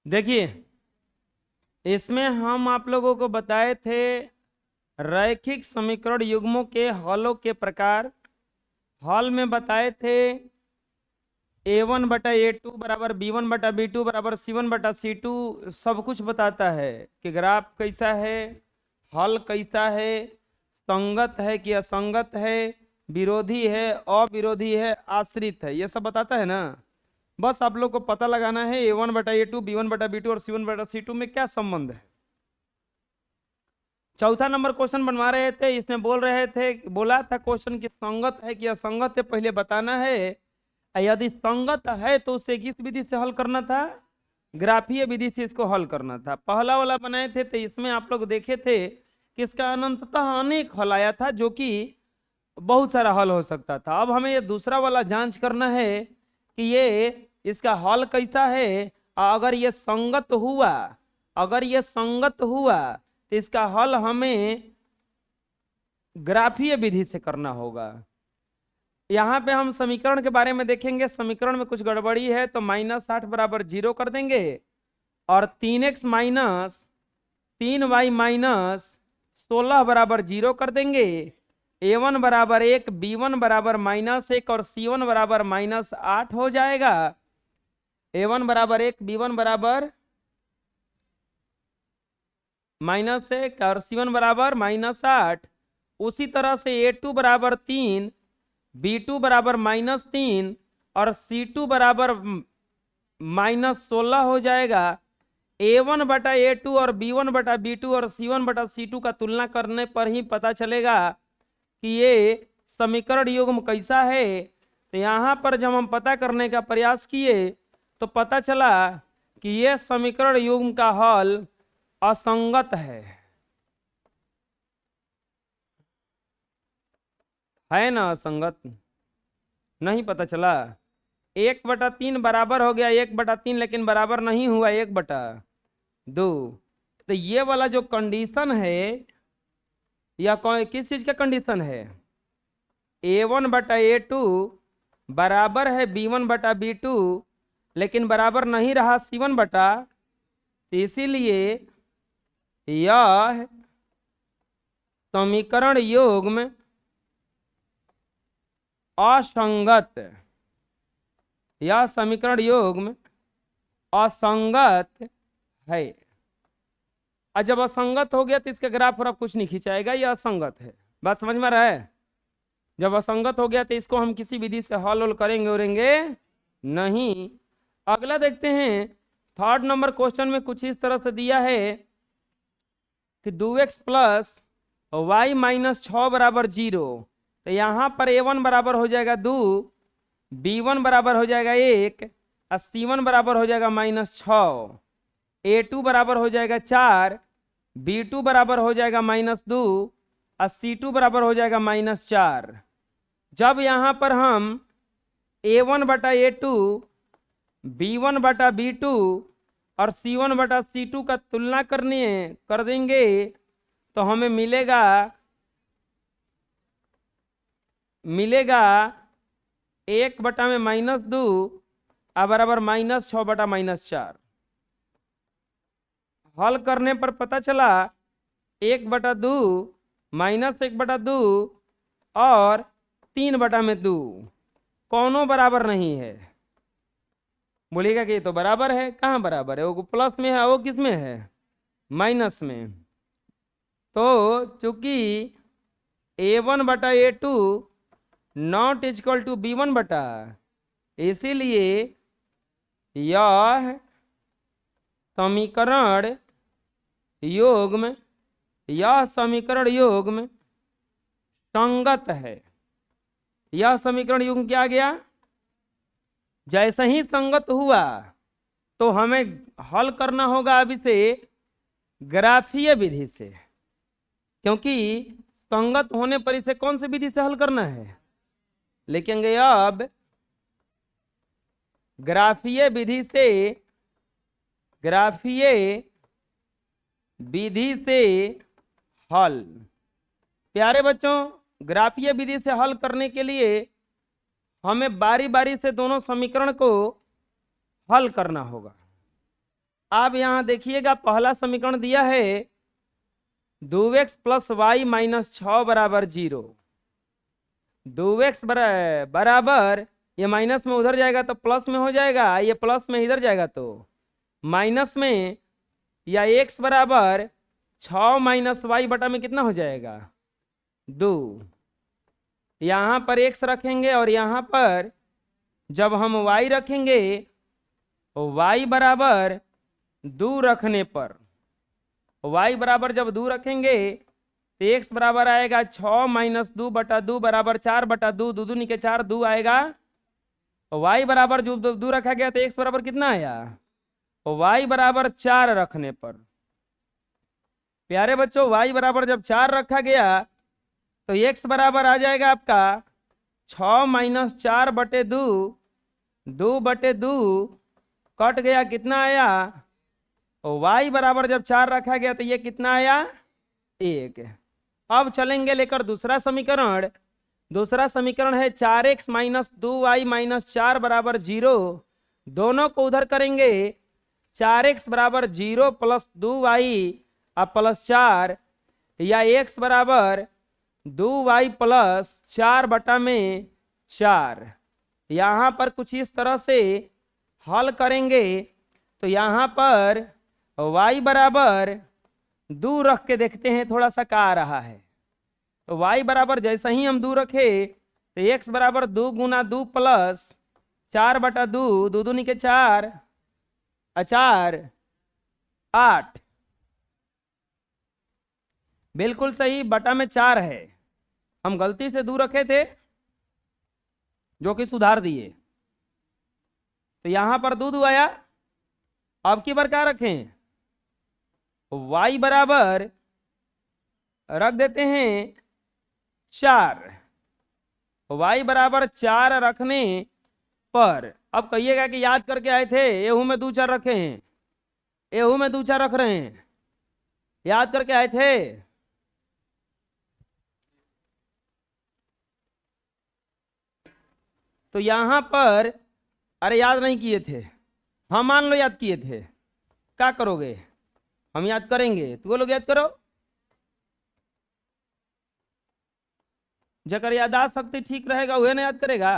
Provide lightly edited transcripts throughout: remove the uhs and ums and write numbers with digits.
देखिए, इसमें हम आप लोगों को बताए थे रैखिक समीकरण युग्मों के हलों के प्रकार। हल में बताए थे A1/A2 बराबर B1/B2 बराबर C1/C2। सब कुछ बताता है कि ग्राफ कैसा है, हल कैसा है, संगत है कि असंगत है, विरोधी है, अविरोधी है, आश्रित है, ये सब बताता है ना। बस आप लोग को पता लगाना है A1/A2 B1/B2 और C1/C2 में क्या संबंध है। चौथा नंबर क्वेश्चन बनवा रहे थे, इसमें बोला था क्वेश्चन कि संगत है कि असंगत है, पहले बताना है। यदि संगत है तो उसे किस विधि से हल करना था, ग्राफीय विधि से इसको हल करना था। पहला वाला बनाए थे तो इसमें आप लोग देखे थे कि इसका अनंततः अनेक हल आया था, जो कि बहुत सारा हल हो सकता था। अब हमें ये दूसरा वाला जांच करना है कि ये इसका हल कैसा है। अगर ये संगत हुआ, तो इसका हल हमें ग्राफीय विधि से करना होगा। यहाँ पे हम समीकरण के बारे में देखेंगे, समीकरण में कुछ गड़बड़ी है तो -8 बराबर 0 कर देंगे और 3x माइनस 3y माइनस 16 बराबर 0 कर देंगे। A1 बराबर 1, B1 बराबर -1 और C1 बराबर -8 हो जाएगा। A1 बराबर 1, B1 बराबर -1 और C1 बराबर -8। उसी तरह से A2 बराबर 3, B2 बराबर -3 और C2 बराबर -16 हो जाएगा। A1/A2 और B1/B2 और C1/C2 का तुलना करने पर ही पता चलेगा कि ये समीकरण युग्म कैसा है। तो यहाँ पर जब हम पता करने का प्रयास किए तो पता चला कि ये समीकरण युग्म का हल असंगत है ना, असंगत नहीं पता चला। 1/3 बराबर हो गया 1/3, लेकिन बराबर नहीं हुआ 1/2। तो ये वाला जो कंडीशन है, या किस चीज का कंडीशन है, A1/A2 बराबर है B1/B2, लेकिन बराबर नहीं रहा C1 बटा, तो इसीलिए यह समीकरण युग्म असंगत, यह समीकरण युग्म असंगत है। और जब असंगत हो गया तो इसका ग्राफ पर अब कुछ नहीं खिंचाएगा, यह असंगत है। बात समझ में आ रहा है। जब असंगत हो गया तो इसको हम किसी विधि से हल करेंगे नहीं। अगला देखते हैं, थर्ड नंबर क्वेश्चन में कुछ इस तरह से दिया है कि 2x प्लस y माइनस 6 बराबर 0। तो यहाँ पर A1 बराबर हो जाएगा 2, B1 बराबर हो जाएगा 1 और C1 बराबर हो जाएगा -6, A2 बराबर हो जाएगा 4, B2 बराबर हो जाएगा -2 और C2 बराबर हो जाएगा -4। जब यहाँ पर हम A1/A2, B1/B2 और C1/C2 का तुलना कर देंगे तो हमें मिलेगा 1/-2 बराबर -6/-4। हल करने पर पता चला 1/2 -1/2 और 3/2 कौनों बराबर नहीं है। बोलिएगा कि ये तो बराबर है, कहाँ बराबर है, वो प्लस में है, वो किस में है, माइनस में। तो चूंकि A1/A2 not equal to B1, इसीलिए यह समीकरण युग्म संगत है। यह समीकरण युग्म क्या गया, जैसे ही संगत हुआ तो हमें हल करना होगा अब इसे ग्राफीय विधि से, क्योंकि संगत होने पर इसे कौन सी विधि से हल करना है, लिखेंगे अब ग्राफीय विधि से हल। प्यारे बच्चों, ग्राफीय विधि से हल करने के लिए हमें बारी बारी से दोनों समीकरण को हल करना होगा। अब यहां देखिएगा पहला समीकरण दिया है 2x प्लस वाई माइनस 6 बराबर 0। 2x बराबर, ये माइनस में उधर जाएगा तो प्लस में हो जाएगा, ये प्लस में इधर जाएगा तो माइनस में, या x बराबर 6 माइनस वाई बटा में कितना हो जाएगा 2। यहाँ पर x रखेंगे और यहाँ पर जब हम y रखेंगे तो y बराबर 2 रखने पर, y बराबर जब 2 रखेंगे तो x बराबर आएगा 6 माइनस 2 बटा 2 बराबर 4 बटा 2, 2 दूनी के 4, 2 आएगा। y बराबर जो 2 रखा गया तो x बराबर कितना आया, y बराबर 4 रखने पर। प्यारे बच्चों y बराबर जब 4 रखा गया तो x बराबर आ जाएगा आपका 6 माइनस 4 बटे 2, 2 बटे 2 कट गया, कितना आया, y बराबर जब 4 रखा गया तो ये कितना आया 1। अब चलेंगे लेकर दूसरा समीकरण। दूसरा समीकरण है 4x माइनस 2y माइनस 4 बराबर 0। दोनों को उधर करेंगे, 4x बराबर 0 प्लस 2y अब प्लस 4, या x बराबर 2y प्लस 4 बटा में 4। यहाँ पर कुछ इस तरह से हल करेंगे तो यहाँ पर y बराबर 2 रख के देखते हैं थोड़ा सा क्या आ रहा है। तो y बराबर जैसे ही हम 2 रखे तो x बराबर 2 गुना 2 प्लस 4 बटा 2, 2 दूनी के 4, 4 8, बिल्कुल सही, बटा में 4 है। हम गलती से 2 रखे थे जो कि सुधार दिए, तो यहां पर 2 आया। अब की बार क्या रखें, y बराबर रख देते हैं 4। y बराबर 4 रखने पर अब कहिएगा कि याद करके आए थे, एहू में 2 4 रखे हैं, एहू में 2 4 रख रहे हैं, याद करके आए थे। तो यहां पर अरे याद नहीं किए थे, हम मान लो याद किए थे, क्या करोगे, हम याद करेंगे तो वो लोग याद करो। जकर यादाश्त शक्ति ठीक रहेगा वह ना याद करेगा।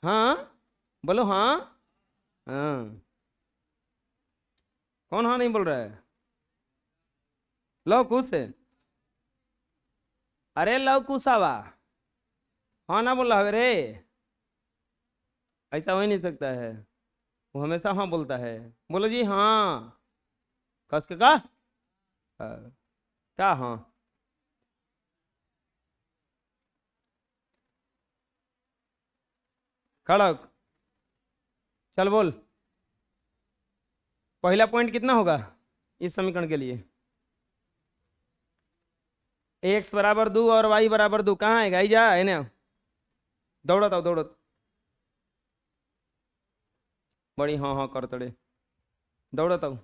हाँ बोलो, हाँ हाँ, कौन हाँ नहीं बोल रहा है, लो कुछ, अरे लो कुसावा, हाँ ना बोल रहा है रे, ऐसा हो ही नहीं सकता है, वो हमेशा हाँ बोलता है। बोलो जी हाँ, कस के का क्या हाँ, खड़क, चल बोल। पहला पॉइंट कितना होगा इस समीकरण के लिए, x बराबर 2 और y बराबर 2, कहाँ आएगा, जा है ना, दौड़त आओ दौड़त, बड़ी हाँ हाँ कर तड़े, दौड़त आओ,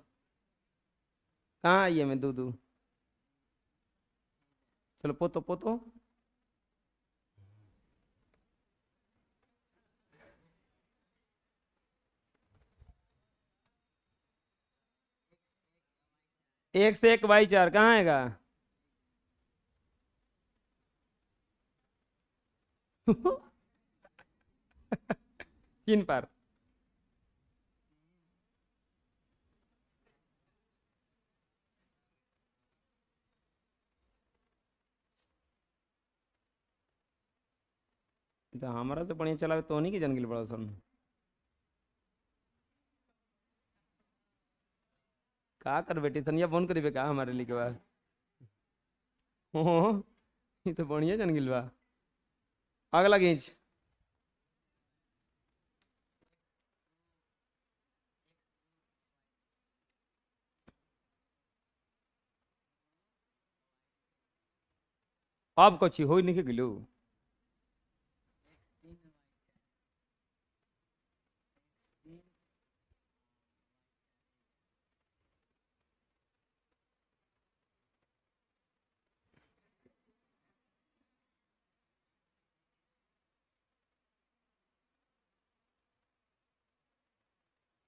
कहाँ आइए मैं 2 2, चलो पोतो पोतो, एक से एक y 4 कहाँ आएगा चिन पर, तो हमारा से बढ़िया चलावे तो नहीं कि जन गिल बड़ा सन, का कर बेटी सनिया फोन करीबे का हमारे लिए के बाद हो, ये तो बढ़िया जन गिल बा। अगला गेज, अब कछी हो नहीं के गिलो,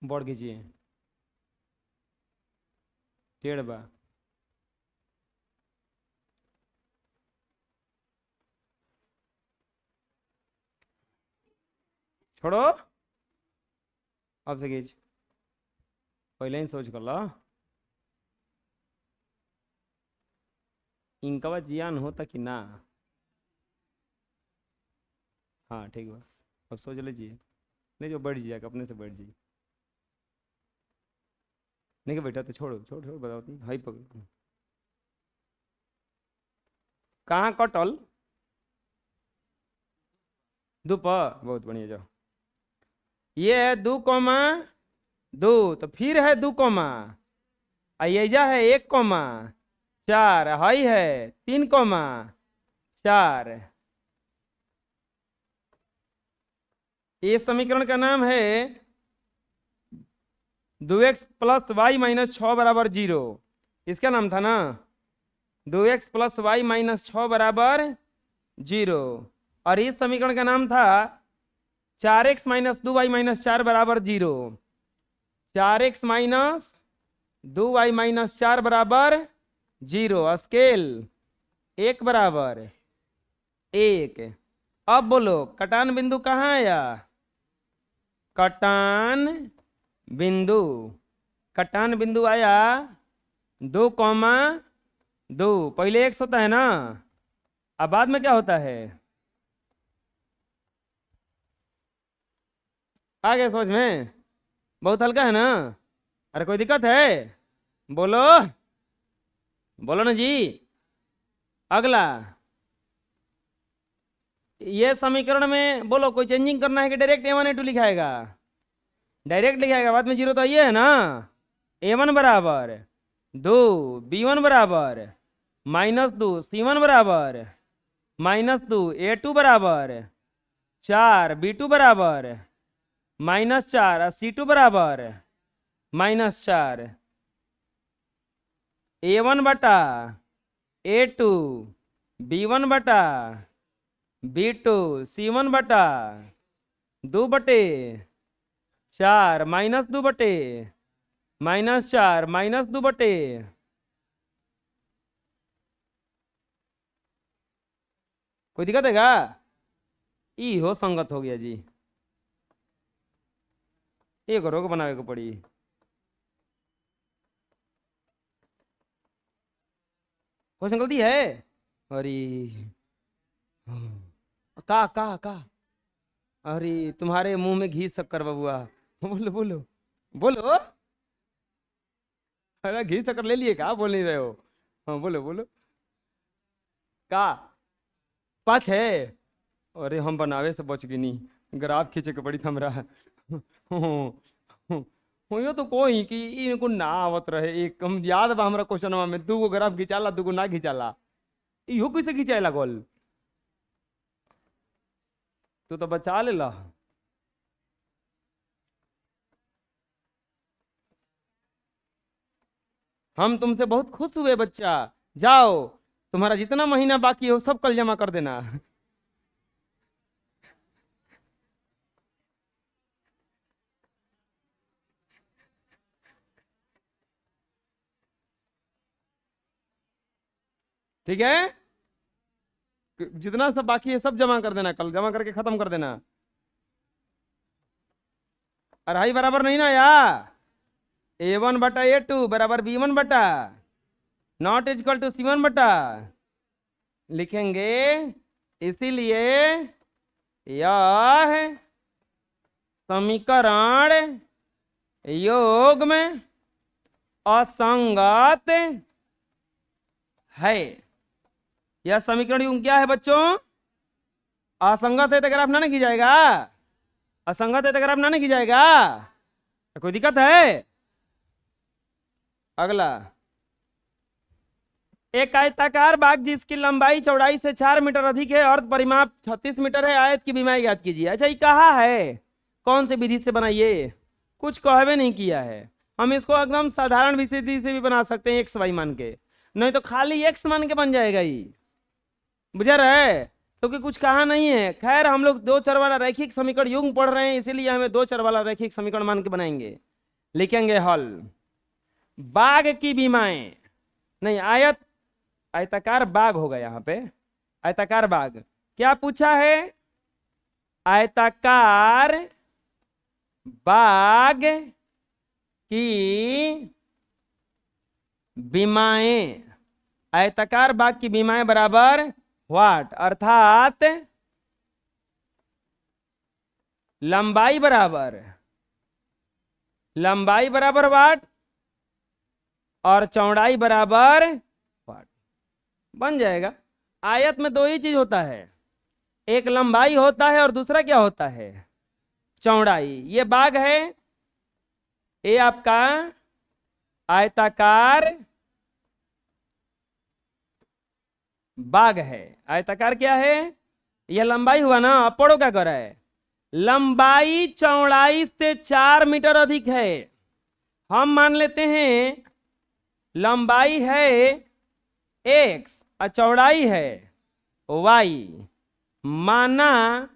बढ़ कीजिए, टेढ़ बा, छोड़ो, अब से खींच, पहले ही सोच कर लो। इनका जियान होता कि ना। हाँ ठीक बा, अब सोच लीजिए, नहीं जो बैठ जाएगा अपने से बैठ जाइए, नहीं कि बेटा तो छोड़ो छोड़ छोड़, बताओ तुम, हाई पकड़, कहाँ कटल, दोपहर, बहुत बढ़िया, जाओ। ये है 2,2, तो फिर है 2, अयजा है 1,4, हाई है 3,4। ये समीकरण का नाम है 2x प्लस वाई माइनस 6 बराबर 0। इसका नाम था ना 2x प्लस वाई माइनस 6 बराबर 0। और इस समीकरण का नाम था 4x माइनस 2y माइनस 4 बराबर 0। 4x माइनस 2y माइनस 4 बराबर 0। स्केल 1 बराबर 1। अब बोलो कटान बिंदु कहाँ आया, कटान बिंदु, कटान बिंदु आया 2,2। पहले x होता है ना, अब बाद में क्या होता है, आ गया समझ में, बहुत हल्का है ना। अरे कोई दिक्कत है, बोलो, बोलो ना जी। अगला, ये समीकरण में बोलो कोई चेंजिंग करना है कि डायरेक्ट A1 A2 लिखाएगा, डायरेक्ट लिखाएगा, बाद में जीरो तो ये है ना। A1 बराबर 2, B1 बराबर -2, C1 बराबर -2, A2 बराबर 4, B2 बराबर -4, C2 बराबर -4। A1 बटा A2, B1 बटा B2, C1 बटा 2/4 -2/4 -2/, कोई दिक्कत है क्या, ई हो संगत हो गया जी, ये करो बनावे को पड़ी। क्वेश्चन गलती है, अरे का अरे तुम्हारे मुंह में घी शक्कर बबुआ, बोलो बोलो बोलो, अरे घी शक्कर ले लिए क्या, बोल नहीं रहे हो, हाँ बोलो बोलो, का 5 है, अरे हम बनावे से बच गई नहीं, ग्राफ खींचे के पड़ी था हमरा। यो तो कोई कि इनको ना आवत रहे, एक हम याद बा हमरा क्वेश्चन में 2 ग्राफ खिंचाला 2 ना खिंचाला, इहो कैसे खिंचाएला गोल, तू तो बचा ले ला। हम तुमसे बहुत खुश हुए बच्चा, जाओ तुम्हारा जितना महीना बाकी हो सब कल जमा कर देना। ठीक है, जितना सब बाकी है सब जमा कर देना, कल जमा करके खत्म कर देना। अढ़ाई बराबर नहीं ना यार, A1 बटा A2 बराबर B1 बटा नॉट इजकल टू C1 बटा लिखेंगे, इसीलिए यह समीकरण योग में असंगत है। यह समीकरण योग क्या है बच्चों, असंगत है तो ग्राफ ना खींचाएगा, असंगत है तो ग्राफ ना खींचाएगा, कोई दिक्कत है। अगला, एक आयताकार बाग जिसकी लंबाई चौड़ाई से 4 मीटर अधिक है, अर्ध परिमाप 36 मीटर है, आयत की विमाई ज्ञात कीजिए। अच्छा ये कहा है, कौन से विधि से बनाइए, कुछ कहवे नहीं किया है, हम इसको एकदम साधारण विधि से भी बना सकते हैं, एक्स वाई मान के, नहीं तो खाली एक्स मान के बन जाएगा ये, बुझा रहे, क्योंकि कुछ कहा नहीं है। खैर हम लोग 2 चर वाला रैखिक समीकरण युग्म पढ़ रहे हैं, इसीलिए हमें 2 चर वाला रैखिक समीकरण मान के बनाएंगे, लिखेंगे हल। बाघ की बीमाएं, नहीं आयताकार बाघ होगा यहाँ पे, आयताकार बाघ। क्या पूछा है? आयताकार बाघ की बीमाएं, आयताकार बाघ की बीमाएं बराबर व्हाट, अर्थात लंबाई बराबर व्हाट और चौड़ाई बराबर व्हाट, बन जाएगा। आयत में दो ही चीज होता है, एक लंबाई होता है और दूसरा क्या होता है? चौड़ाई। ये बाघ है, ये आपका आयताकार बाघ है। आयताकार क्या है? यह लंबाई हुआ ना। अब पढ़ो क्या कर रहा है। लंबाई चौड़ाई से 4 मीटर अधिक है। हम मान लेते हैं लंबाई है x और चौड़ाई है y। माना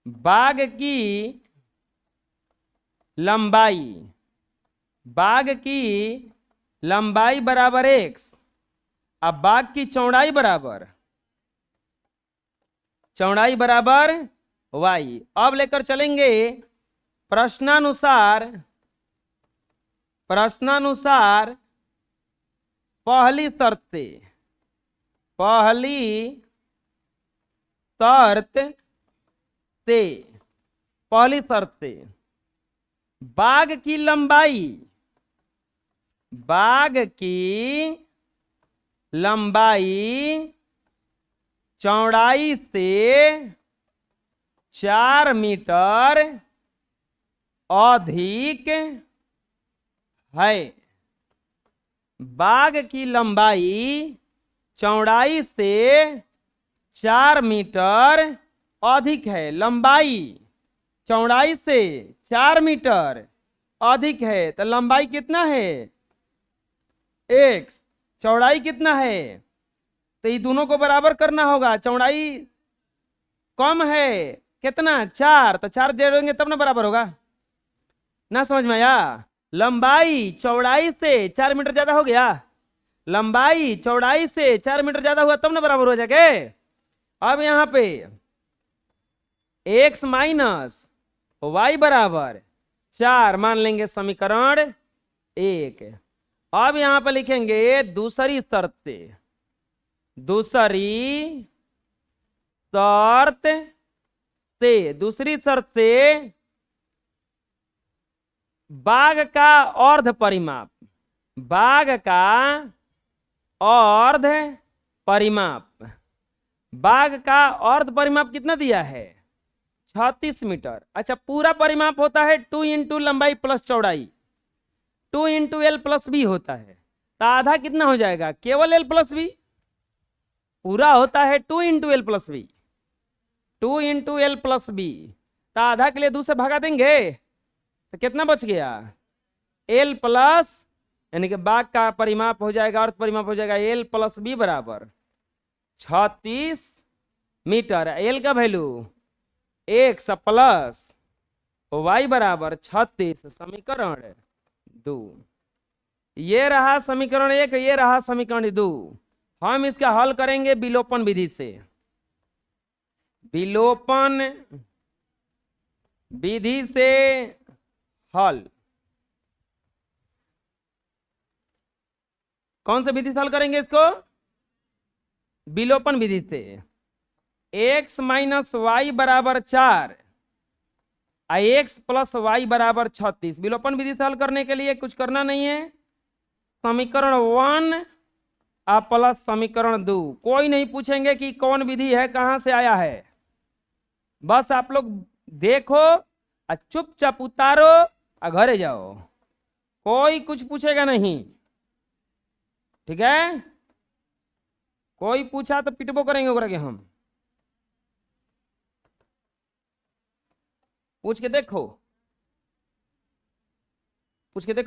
बाघ की लंबाई बराबर x, अब बाघ की चौड़ाई बराबर y। अब लेकर चलेंगे प्रश्नानुसार पहली शर्त से बाघ की लंबाई चौड़ाई से 4 मीटर अधिक है। बाघ की लंबाई चौड़ाई से 4 मीटर अधिक है। लंबाई चौड़ाई से 4 मीटर अधिक है, तो लंबाई कितना है? x, चौड़ाई कितना है? तो ये दोनों को बराबर करना होगा। चौड़ाई कम है कितना? 4, तो 4 जोड़ेंगे तब ना बराबर होगा ना। समझ में आया? लंबाई चौड़ाई से 4 मीटर ज्यादा हो गया, लंबाई चौड़ाई से 4 मीटर ज्यादा हुआ तब ना बराबर हो जाएगा। अब यहां पे x माइनस y बराबर 4 मान लेंगे, समीकरण 1। अब यहां पर लिखेंगे दूसरी शर्त से बाघ का अर्ध परिमाप, बाघ का अर्ध परिमाप कितना दिया है? 36 मीटर। अच्छा, पूरा परिमाप होता है 2 इंटू लंबाई प्लस चौड़ाई, 2 इंटू एल प्लस बी होता है, तो आधा कितना हो जाएगा? केवल एल प्लस बी। पूरा होता है 2 into L plus B, 2 into L plus B, तो आधा के लिए 2 से भगा देंगे तो कितना बच गया? एल प्लस, यानी कि बाघ का परिमाप हो जाएगा, अर्ध परिमाप हो जाएगा एल प्लस बी बराबर 36 मीटर। एल का वैल्यू x प्लस y बराबर 36, समीकरण 2। ये रहा समीकरण 1, ये रहा समीकरण 2। हम इसका हल करेंगे विलोपन विधि से। विलोपन विधि से हल, कौन से विधि से हल करेंगे इसको? विलोपन विधि से। x माइनस वाई बराबर 4 x प्लस वाई बराबर 36। विलोपन विधि से हल करने के लिए कुछ करना नहीं है, समीकरण 1 प्लस समीकरण 2। कोई नहीं पूछेंगे कि कौन विधि है, कहां से आया है, बस आप लोग देखो और चुपचाप उतारो और घरे जाओ, कोई कुछ पूछेगा नहीं, ठीक है? कोई पूछा तो पिटबो करेंगे ओकरा के हम। पूछ के देखो,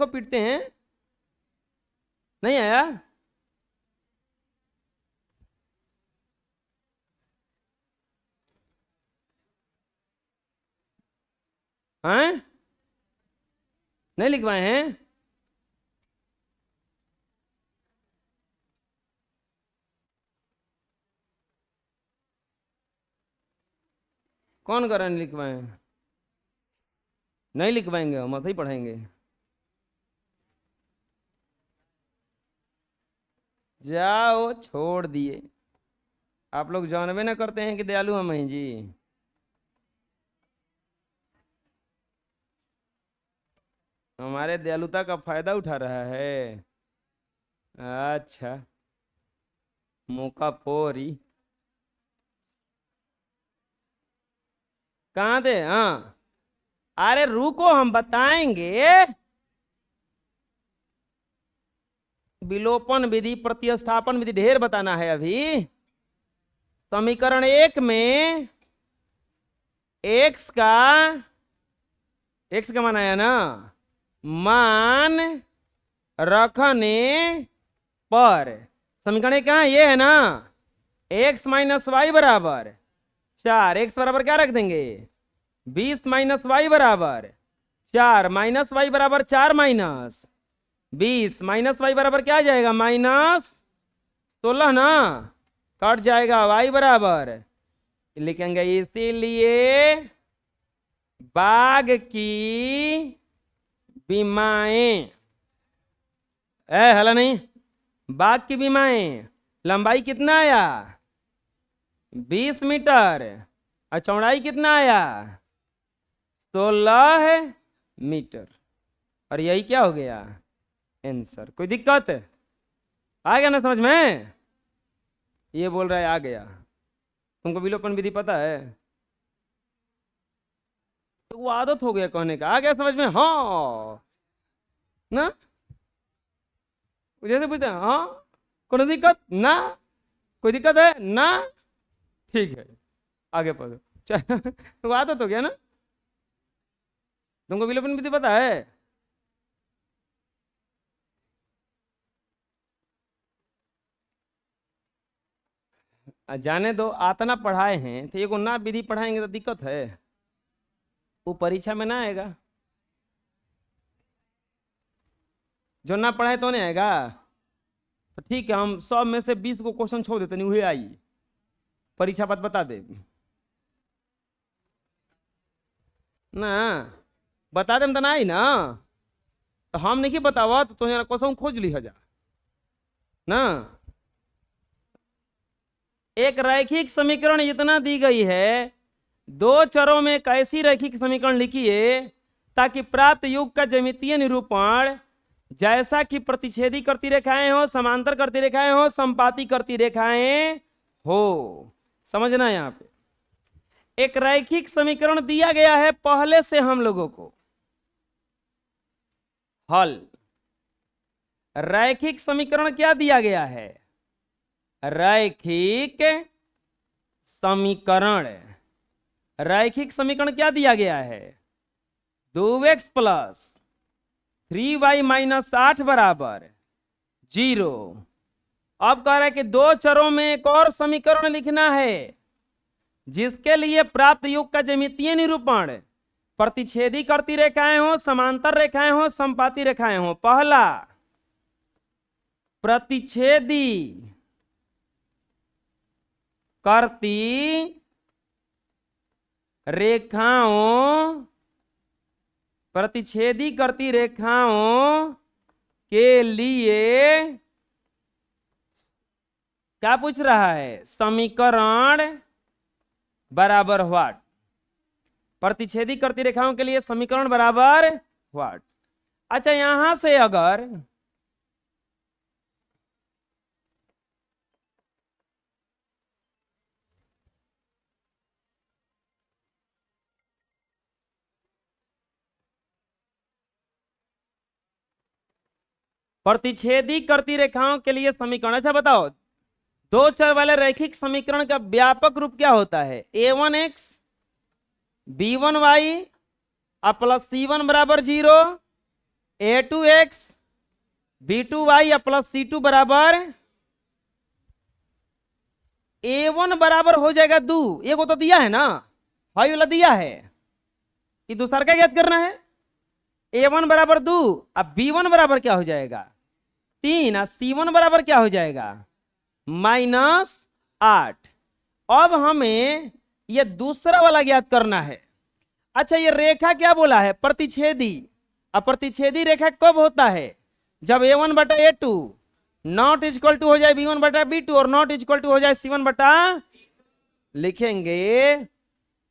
पिटते हैं। नहीं आया? हैं? नहीं लिखवाए हैं? कौन कह रहा है नहीं लिखवाए हैं? नहीं लिखवाएंगे, हम ऐसे ही पढ़ाएंगे। जाओ छोड़ दिए, आप लोग जानबे ना करते हैं कि दयालु हम हैं जी। हमारे दयालुता का फायदा उठा रहा है। अच्छा, मौका पोरी कहाँ थे? हाँ, अरे रुको हम बताएंगे। विलोपन विधि, प्रतिस्थापन विधि ढेर बताना है अभी। समीकरण 1 में एक्स का मान आया ना, मान रखने पर समीकरण कहाँ ये है ना, x माइनस वाई बराबर 4। एक्स बराबर क्या रख देंगे? 20 माइनस वाई बराबर 4, माइनस वाई बराबर 4 माइनस 20, माइनस वाई बराबर क्या आ जाएगा? -16 ना, कट जाएगा वाई बराबर, लिखेंगे इसीलिए बाघ की बीमाएं, हला नहीं, बाघ की बीमाएं लंबाई कितना आया? 20 मीटर, और चौड़ाई कितना आया? 16 मीटर। और यही क्या हो गया? आंसर। कोई दिक्कत आ गया ना समझ में? ये बोल रहा है आ गया। तुमको विलोपन विधि पता है? तो वो आदत हो गया कहने का, आ गया समझ में? हाँ ना, जैसे पूछते हैं हाँ, कोई दिक्कत ना, कोई दिक्कत है ना, ठीक है आगे पढ़ो। तो आदत हो गया ना। तुमको विलोपन विधि पता है? जाने दो, आतना पढ़ाए हैं तो एगो ना विधि पढ़ाएंगे तो दिक्कत है, वो परीक्षा में ना आएगा। जो ना पढ़ाए तो नहीं आएगा। तो ठीक है, हम 100 में से 20 को क्वेश्चन छोड़ देते, नहीं हुए आई परीक्षा बात बता दे ना, बता दे तो ना आई ना, तो हम नहीं बतावा तो तुम्हारा क्वेश्चन खोज ली जा ना। एक रैखिक समीकरण इतना दी गई है, दो चरों में एक ऐसी रैखिक समीकरण लिखिए ताकि प्राप्त योग का ज्यामितीय निरूपण जैसा कि प्रतिच्छेदी करती रेखाएं हो, समांतर करती रेखाएं हो, संपाती करती रेखाएं हो। समझना यहाँ पे एक रैखिक समीकरण दिया गया है पहले से हम लोगों को, हल। रैखिक समीकरण क्या दिया गया है? रैखिक समीकरण, रैखिक समीकरण क्या दिया गया है? 2x प्लस 3y माइनस 8 बराबर 0। अब कह रहा है कि दो चरों में एक और समीकरण लिखना है जिसके लिए प्राप्त योग का ज्यामितीय निरूपण प्रतिच्छेदी करती रेखाएं हो, समांतर रेखाएं हो, संपाती रेखाएं हो। पहला, प्रतिच्छेदी करती रेखाओं, प्रतिच्छेदी करती रेखाओं के लिए क्या पूछ रहा है? समीकरण बराबर व्हाट? प्रतिच्छेदी करती रेखाओं के लिए समीकरण बराबर व्हाट? अच्छा, यहां से अगर प्रतिच्छेदी करती रेखाओं के लिए समीकरण, अच्छा बताओ, दो चर वाले रैखिक समीकरण का व्यापक रूप क्या होता है? a1x b1y प्लस c1 बराबर 0, a2x b2y प्लस c2 बराबर, a1 बराबर हो जाएगा 2, ये को तो दिया है ना, हाई वाला दिया है, कि दूसरा का ज्ञात करना है। A1 बराबर 2, अब B1 बराबर क्या हो जाएगा 3, और C1 बराबर क्या हो जाएगा -8। अब हमें ये दूसरा वाला ज्ञात करना है। अच्छा, ये रेखा क्या बोला है प्रतिच्छेदी। अब प्रतिच्छेदी रेखा कब होता है जब A1 बटा A2 नॉट इक्वल टू हो जाए B1 बटा B2 और नॉट इक्वल टू हो जाए C1 बटा, लिखेंगे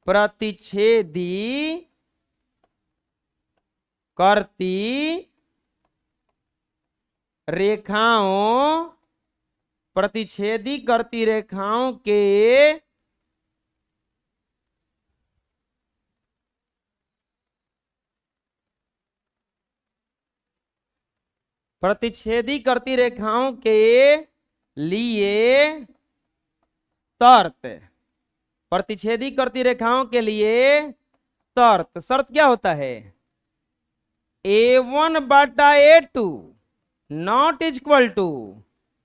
प्रतिच्छेदी करती रेखाओं, प्रतिच्छेदी करती रेखाओं के प्रतिच्छेदी करती रेखाओं के लिए शर्त, प्रतिच्छेदी करती रेखाओं के लिए शर्त, शर्त क्या होता है A1 बटा A2 not equal to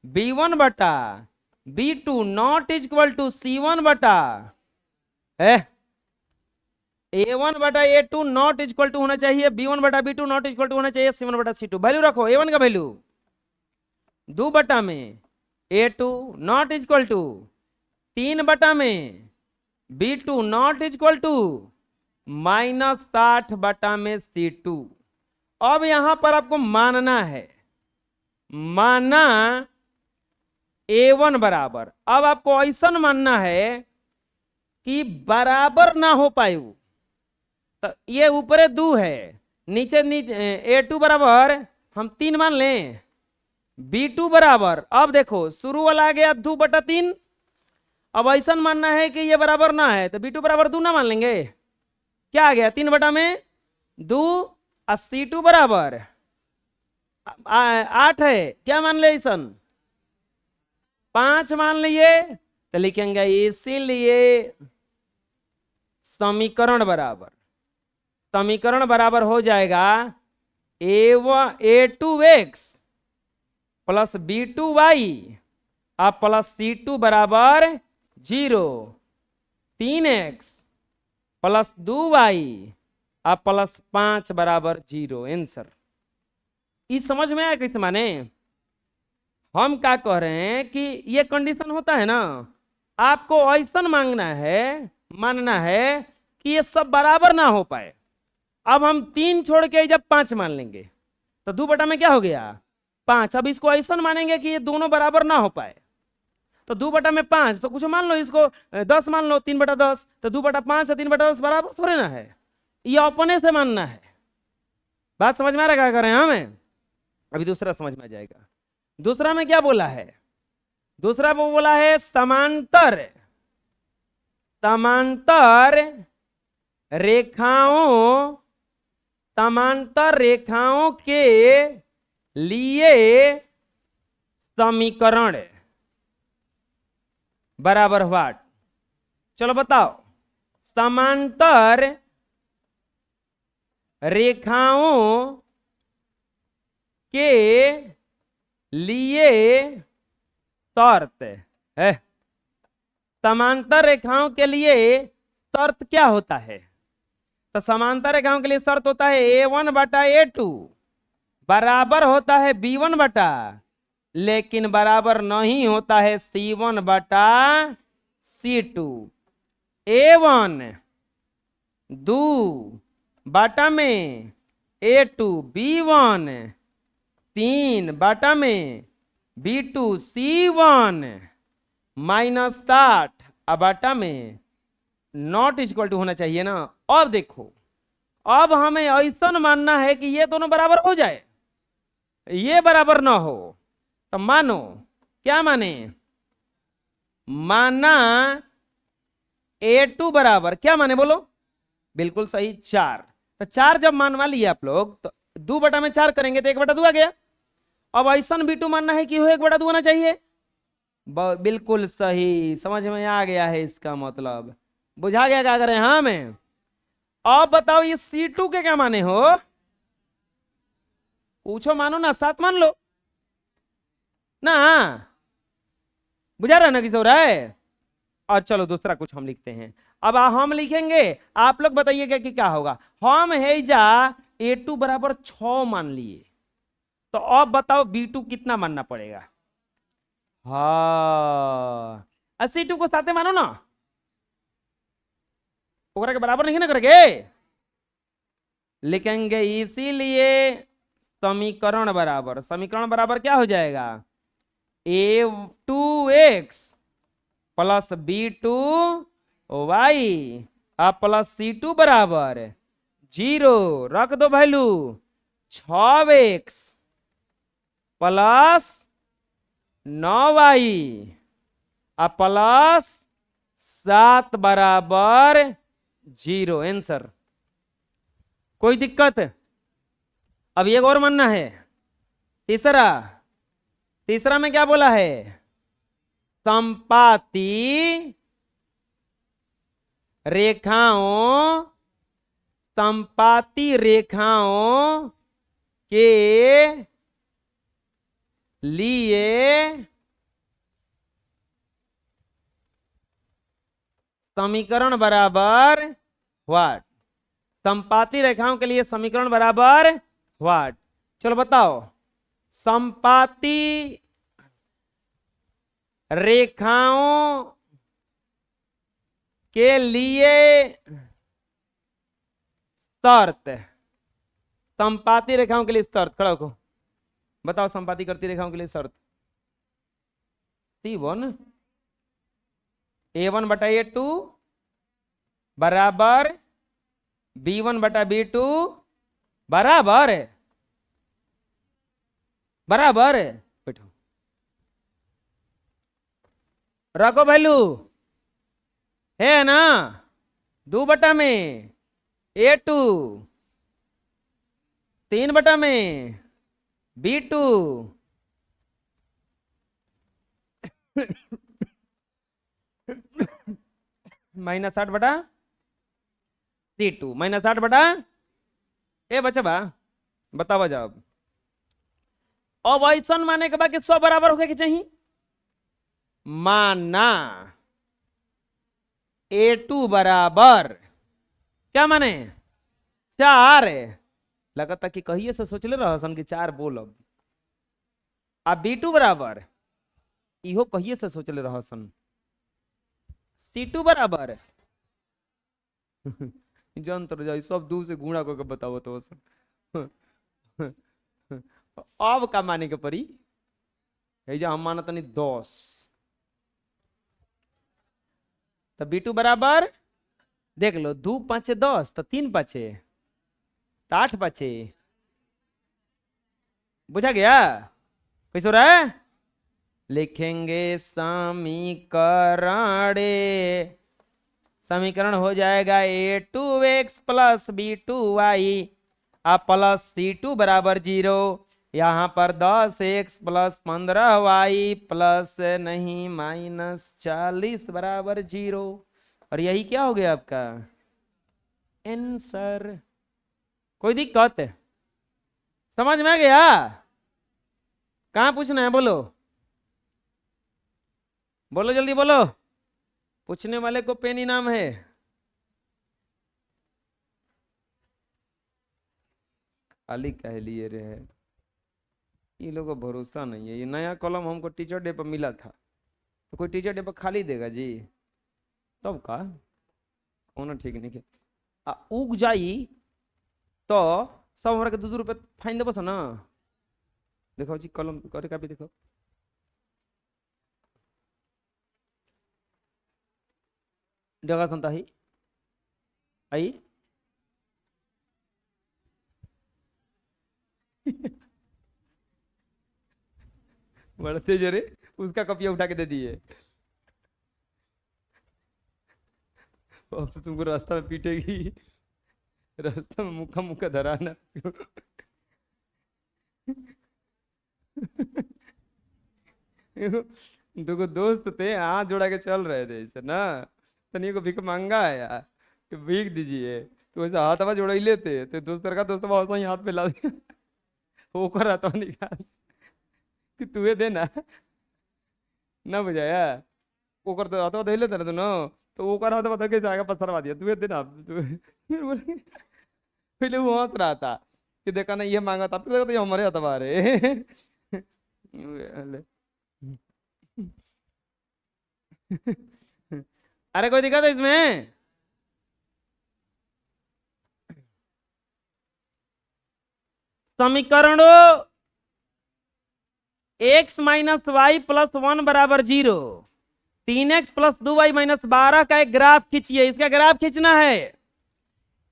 B1 बटा B2 not equal to C1 बटा A1 बटा A2 नॉट इक्वल टू होना चाहिए B1 बटा B2 नॉट इक्वल टू होना चाहिए C1 बटा C2। वैल्यू रखो A1 का वैल्यू 2 बटा में A2 नॉट इक्वल टू 3 बटा में B2 नॉट इक्वल टू -60 बटा में C2। अब यहां पर आपको मानना है, माना A1 बराबर, अब आपको ऐसा मानना है कि बराबर ना हो पाए, तो ये ऊपर 2 है, नीचे A2 बराबर हम 3 मान लें, B2 बराबर, अब देखो शुरू वाला आ गया 2 बटा 3। अब ऐसा मानना है कि ये बराबर ना है तो B2 बराबर 2 ना मान लेंगे, क्या आ गया 3 बटा में 2, और C2 बराबर 8 है, क्या मान ले ऐसा 5 मान लिए, तो लिखेंगे इसीलिए समीकरण बराबर हो जाएगा A2x प्लस B2y अब प्लस C2 बराबर 0, 3x प्लस 2y अब प्लस 5 बराबर 0। आंसर इस समझ में आया कैसे माने। हम क्या कह रहे हैं कि ये कंडीशन होता है ना, आपको ऐसा मानना है कि ये सब बराबर ना हो पाए। अब हम 3 छोड़ के जब 5 मान लेंगे तो 2 बटा में क्या हो गया 5। अब इसको ऐसा मानेंगे कि ये दोनों बराबर ना हो पाए, तो 2 बटा में 5, तो कुछ मान लो इसको 10 मान लो, 3 बटा 10, तो 2 बटा 5 और 3 बटा 10 बराबर थोड़े ना है, ये अपने से मानना है। बात समझ में आ रहा है क्या कर रहे हैं हमें। अभी दूसरा समझ में आ जाएगा। दूसरा में क्या बोला है, दूसरा वो बोला है समांतर रेखाओं के लिए समीकरण बराबर व्हाट। चलो बताओ, समांतर रेखाओं के लिए शर्त है, समांतर रेखाओं के लिए शर्त क्या होता है, तो समांतर रेखाओं के लिए शर्त होता है A1 बटा A2 बराबर होता है B1 बटा, लेकिन बराबर नहीं होता है C1 बटा C2। A1 2 बटा में A2 B1 3 बटा में B2 C1 -60 बटा में नॉट इक्वल टू होना चाहिए ना। अब देखो, अब हमें ऐसा मानना है कि ये दोनों बराबर हो जाए, ये बराबर ना हो, तो मानो क्या माने, माना A2 बराबर क्या माने बोलो, बिल्कुल सही 4। तो 4 जब मानवा लिए आप लोग तो 2 बटा में 4 करेंगे तो 1 बटा 2 आ गया। अब ऐसा B2 मानना है कि 1 बटा 2 होना चाहिए, बिल्कुल सही, समझ में आ गया है, इसका मतलब बुझा गया क्या करें हाँ मैं। अब बताओ ये C2 के क्या माने हो, पूछो, मानो ना, 7 मान लो ना, बुझा रहा ना किस हो रहा है। और चलो दूसरा कुछ हम लिखते हैं। अब हम लिखेंगे, आप लोग बताइएगा कि क्या होगा। हम है जा A2 बराबर 6 मान लिए, तो अब बताओ B2 कितना मानना पड़ेगा। हाँ, C2 को साथे मानो ना, ओकरा के बराबर नहीं ना करेंगे, लिखेंगे इसीलिए समीकरण बराबर क्या हो जाएगा, A2x प्लस B2y अब प्लस C2 बराबर 0, रख दो वैल्यू 6x प्लस 9y अब प्लस 7 बराबर 0, आंसर। कोई दिक्कत? अब एक और मानना है, तीसरा में क्या बोला है, संपाती रेखाओं के लिए समीकरण बराबर व्हाट, संपाती रेखाओं के लिए समीकरण बराबर व्हाट। चलो बताओ, संपाती रेखाओं के लिए शर्त, संपाती रेखाओं के लिए शर्त, खड़ा हो बताओ, संपाती करती रेखाओं के लिए शर्त, C1 A1 बटा A2 बराबर B1 बटा B2 बराबर बैठो, रखो वैल्यू है ना, 2 बटा में A2, 3 बटा में B2 माइनस 8 बटा C2 माइनस 8 बटा ए बच्चा बा, बताओ जब अब ऐसा माने के बाद सब बराबर होके चाहिए, माना A2 बराबर क्या माने 4, लगता कि कहिए से सोच ले रहा सन कि 4 बोलब, अब B2 बराबर इहो कहिए से सोच ले रहा सन, C2 बराबर जंतर जाई सब दूर से गुणा करके बताओ तो अब का माने के परी है, जो हम माना तनी 10, तो B2 बराबर देख लो 2 5 10, तो 3 5 तो 8 5, बुझा गया कैसे हो रहा है, लिखेंगे समीकरण हो जाएगा A2x प्लस B2y अब प्लस C2 बराबर 0, यहाँ पर 10x प्लस 15y प्लस नहीं माइनस 40 बराबर 0, और यही क्या हो गया आपका आंसर। कोई दिक्कत? समझ में आ गया? कहाँ पूछना है, बोलो बोलो जल्दी बोलो, पूछने वाले को पेन इनाम है। खाली कह लिए रे है, ये लोगों को भरोसा नहीं है। ये नया कॉलम हमको टीचर डे पर मिला था, तो कोई टीचर डे पर खाली देगा जी, तब का कौन ठीक नहीं के उग जाई तो सब हमारे के 2 रुपये फाइन देबो ना। देखो जी कलम करे का भी देखो, जगह संता ही आई बढ़ते जरे उसका कपिया उठा के दे दिए, अब तो तुमको रास्ता में पीटेगी, रास्ता में मुक्का मुक्का धराना देखो दोस्त थे, हाथ जोड़ा के चल रहे थे ऐसे ना, तनी को भीख मांगा है यार कि भीख दीजिए, तो ऐसे हाथ हवा जोड़ ही लेते, तो दोस्त का दोस्त वही हाथ पे ला दिया वो कर रहा था निकाल कि तुहे देना ना बुझाया, वो करते हाथ धो लेते ना, तो तो वो कर रहा था, पता कैसे आएगा, पत्थरवा दिया तू देना फिर बोले, पहले वो हंस रहा था कि देखा ना ये मांगा था, फिर देखा तो ये हमारे अतबार है। अरे कोई दिक्कत है इसमें? समीकरणों x माइनस वाई प्लस 1 बराबर 0, 3x प्लस 2y माइनस 12 का एक ग्राफ खींचिए। इसका ग्राफ खींचना है।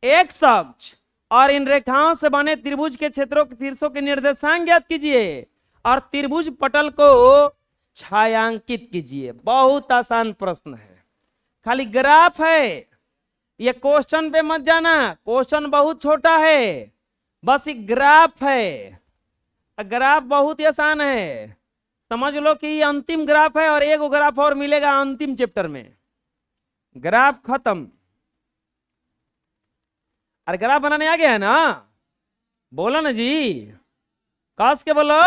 x अक्ष और इन रेखाओं से बने त्रिभुज के क्षेत्रों शीर्षों के निर्देशांक ज्ञात कीजिए और त्रिभुज पटल को छायांकित कीजिए। बहुत आसान प्रश्न है, खाली ग्राफ है। ये क्वेश्चन पे मत जाना, क्वेश्चन बहुत छोटा है, बस एक ग्राफ है। ग्राफ बहुत ही आसान है, समझ लो कि ये अंतिम ग्राफ है और एक ग्राफ और मिलेगा अंतिम चैप्टर में। ग्राफ खत्म। अरे ग्राफ बनाने आ गया है ना? बोलो ना जी, कस के बोलो।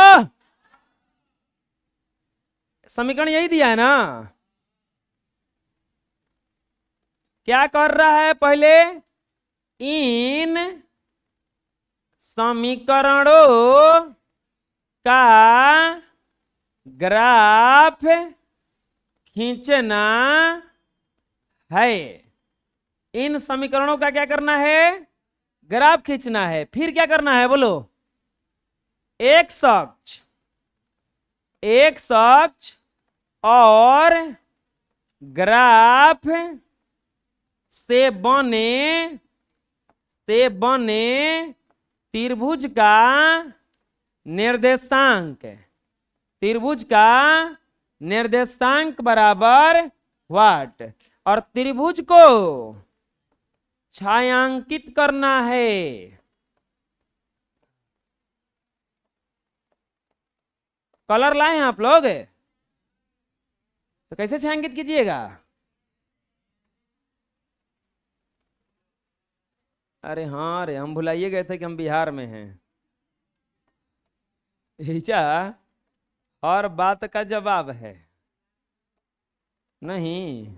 समीकरण यही दिया है ना? क्या कर रहा है पहले? इन समीकरणों का ग्राफ खींचना है। इन समीकरणों का क्या करना है? ग्राफ खींचना है। फिर क्या करना है बोलो? एक अक्ष और ग्राफ से बने त्रिभुज का निर्देशांक बराबर व्हाट, और त्रिभुज को छायांकित करना है। कलर लाए हैं आप लोग? तो कैसे छायांकित कीजिएगा? अरे हाँ रे, हम भुलाइए गए थे कि हम बिहार में हैं। ऐसा हर बात का जवाब है नहीं।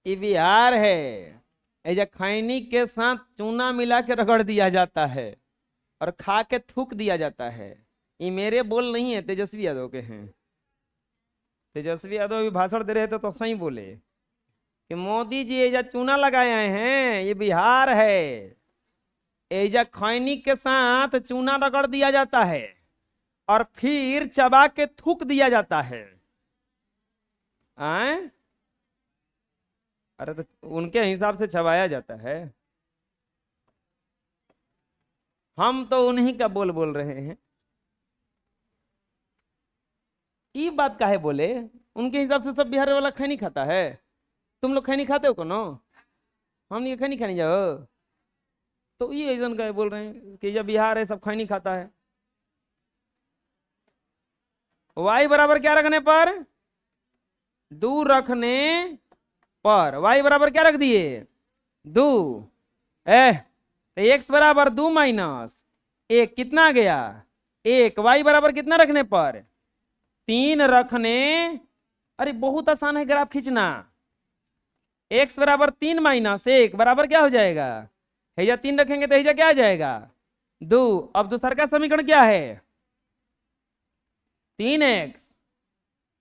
ये बिहार है। ऐसा खैनी के साथ चूना मिला के रगड़ दिया जाता है और खा के थूक दिया जाता है। ये मेरे बोल नहीं है, तेजस्वी यादव के हैं। तेजस्वी यादव अभी भाषण दे रहे थे तो सही बोले कि मोदी जी एजा चूना लगाए आए हैं, ये बिहार है। एजा खैनी के साथ चूना रगड़ दिया जाता है और फिर चबा के थूक दिया जाता है। आए? अरे तो उनके हिसाब से चबाया जाता है। हम तो उन्हीं का बोल बोल रहे हैं। ये बात काहे बोले? उनके हिसाब से सब बिहार वाला खैनी खाता है। तुम लोग खैनी खाते हो कोनो? हम नहीं खैनी खाने जाओ। तो ये ऐसा का बोल रहे हैं कि जब बिहार है सब खैनी खाता है। y बराबर क्या रखने पर? 2 रखने पर y बराबर क्या रख दिए? 2। तो x बराबर 2 माइनस 1 कितना आ गया? 1। y बराबर कितना रखने पर? 3 रखने। अरे बहुत आसान है ग्राफ खींचना। x बराबर 3 माइनस 1 बराबर क्या हो जाएगा? हैजा 3 रखेंगे तो हैजा क्या आ जाएगा? 2। अब दूसरा का समीकरण क्या है? 3x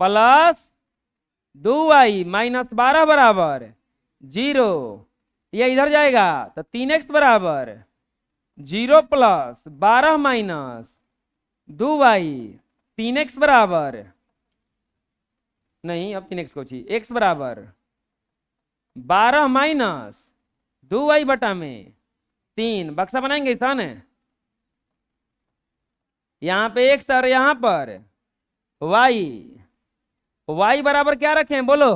प्लस 2y माइनस 12 बराबर 0। यह इधर जाएगा तो 3x बराबर 0 प्लस 12 माइनस 2y। 3x बराबर नहीं, अब 3x को चाहिए। x बराबर 12 माइनस 2y बटा में 3। बक्सा बनाएंगे इस है। यहां पे x और यहां पर y बराबर क्या रखें बोलो?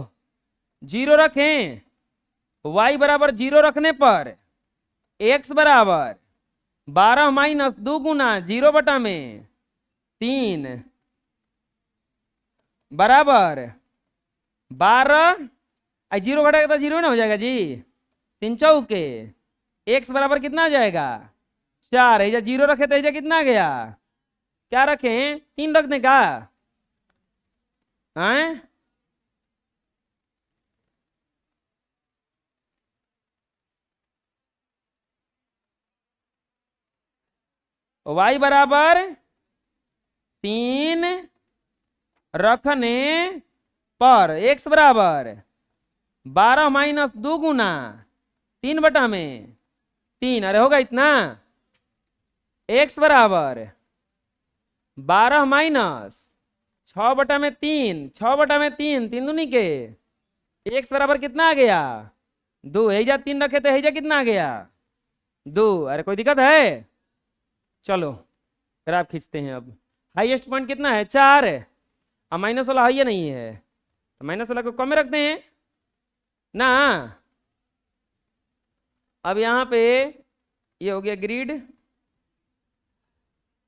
0 रखें। y बराबर 0 रखने पर x बराबर 12 माइनस 2 गुना 0 बटा में 3 बराबर 12। 0 घटेगा तो 0 ना हो जाएगा जी। 3 चौके x बराबर कितना आ जाएगा? 4। ऐजा 0 रखे तो ऐजा कितना आ गया? क्या रखें, 3 रख दें क्या? हैं? y बराबर 3 रखने पर x बराबर 12 माइनस 2 गुना 3/3। अरे होगा इतना। x बराबर 12 माइनस 6/3, 6/3, 3 दूनी के x बराबर कितना आ गया? 2। हेजा 3 रखे तो हेजा कितना आ गया? 2। अरे कोई दिक्कत है? चलो ग्राफ खींचते हैं। अब हाईएस्ट पॉइंट कितना है? 4 है। अब माइनस वाला हाई नहीं है तो माइनस वाला को कम में रखते हैं ना। अब यहाँ पे ये हो गया ग्रिड।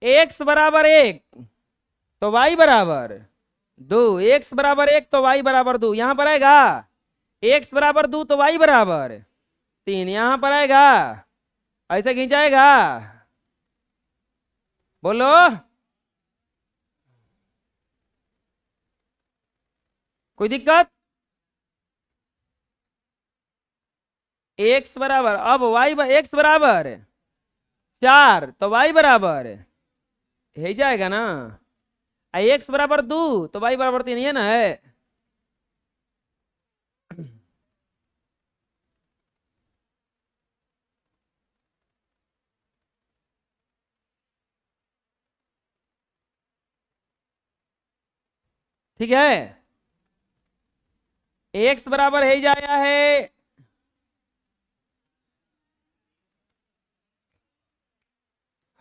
x बराबर 1 तो y बराबर 2, x बराबर 1 तो y बराबर 2। यहां पर आएगा x बराबर 2 तो y बराबर 3। यहां पर आएगा, ऐसे खींचाएगा। बोलो कोई दिक्कत? x बराबर, अब x बराबर 4 तो y बराबर है जाएगा ना। x बराबर 2 तो y बराबर 3 है ना है। ठीक है, x बराबर है जाया है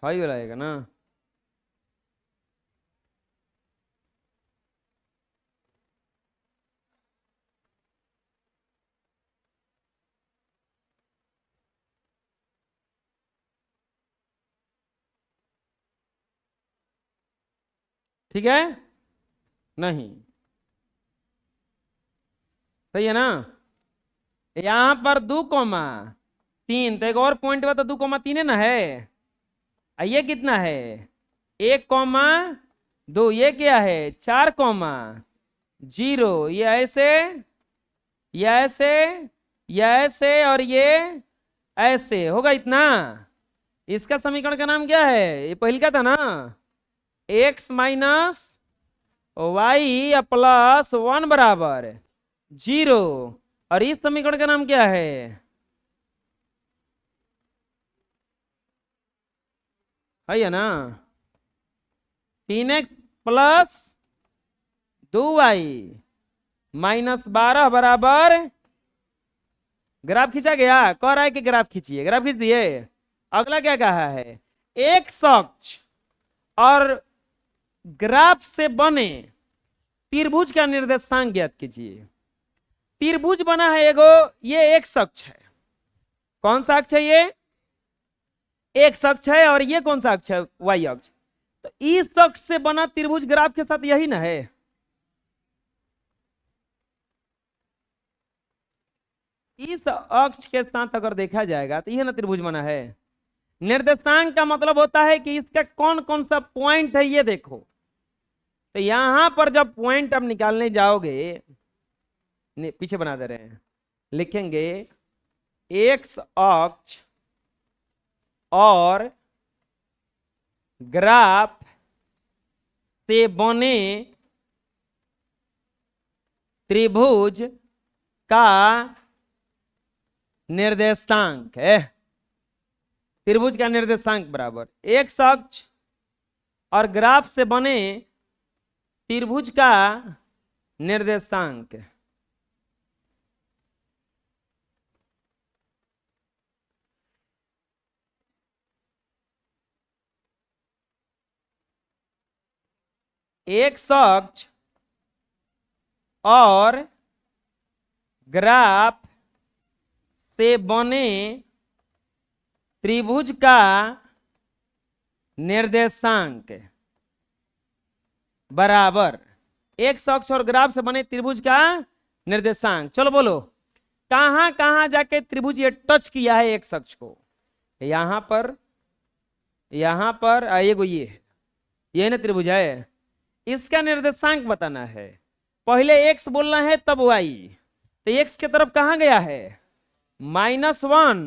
हाई वाला आएगा ना। ठीक है, नहीं सही है ना। यहां पर 2,3 तो एक और पॉइंट बता, 2,3 है ना है। ये कितना है? 1,2। ये क्या है? 4,0। ये ऐसे, ये ऐसे, ये ऐसे और ये ऐसे होगा इतना। इसका समीकरण का नाम क्या है? ये पहले का था ना, x माइनस वाई प्लस 1 बराबर 0। और इस समीकरण का नाम क्या है? है ना, 3x प्लस 2y माइनस 12 बराबर। ग्राफ खींचा गया? कह रहा है कि ग्राफ खींचिए, ग्राफ खींच दिए। अगला क्या कहा है? एक अक्ष और ग्राफ से बने त्रिभुज का निर्देशांक ज्ञात कीजिए। त्रिभुज बना है एगो, ये एक अक्ष है। कौन सा अक्ष है? ये एक अक्ष है। और ये कौन सा अक्ष है? वाई अक्ष। तो इस अक्ष से बना त्रिभुज ग्राफ के साथ यही ना है। इस अक्ष के साथ अगर देखा जाएगा तो यह ना त्रिभुज बना है। निर्देशांक का मतलब होता है कि इसका कौन कौन सा पॉइंट है ये देखो। तो यहां पर जब पॉइंट अब निकालने जाओगे, पीछे बना दे रहे हैं, लिखेंगे एक्स अक्ष और ग्राफ से बने त्रिभुज का निर्देशांक है। त्रिभुज का निर्देशांक बराबर एक्स अक्ष और ग्राफ से बने त्रिभुज का निर्देशांक। एक्स अक्ष और ग्राफ से बने त्रिभुज का निर्देशांक बराबर एक्स अक्ष और ग्राफ से बने त्रिभुज का निर्देशांक। चलो बोलो, कहां कहां जाके त्रिभुज ये टच किया है एक्स अक्ष को? यहां पर, यहां पर, ये है ये ना त्रिभुज है, इसका निर्देशांक बताना है। पहले x बोलना है तब y, तो x की तरफ कहां गया है, -1,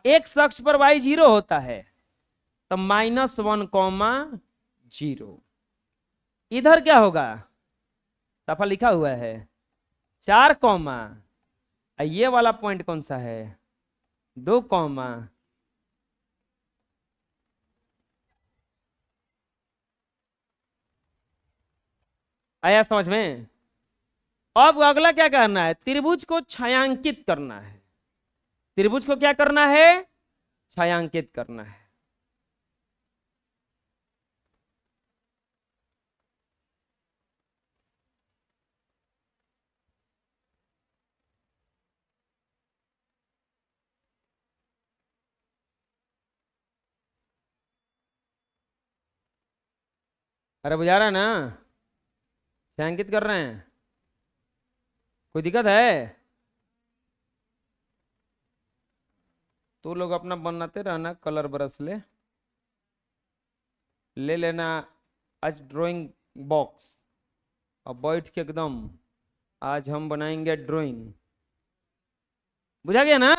x अक्ष पर y 0 होता है, तो -1, 0। इधर क्या होगा, सफा लिखा हुआ है 4 कॉमा, ये वाला पॉइंट कौन सा है, 2 कॉमा, आया समझ में। अब अगला क्या करना है, त्रिभुज को छायांकित करना है। त्रिभुज को क्या करना है, छायांकित करना है। अरे बुझा रहा है ना, छायांकित कर रहे हैं, कोई दिक्कत है तो लोग अपना बनाते रहना, कलर ब्रश ले लेना आज ड्राइंग बॉक्स, और बैठ के एकदम आज हम बनाएंगे ड्राइंग। बुझा गया ना,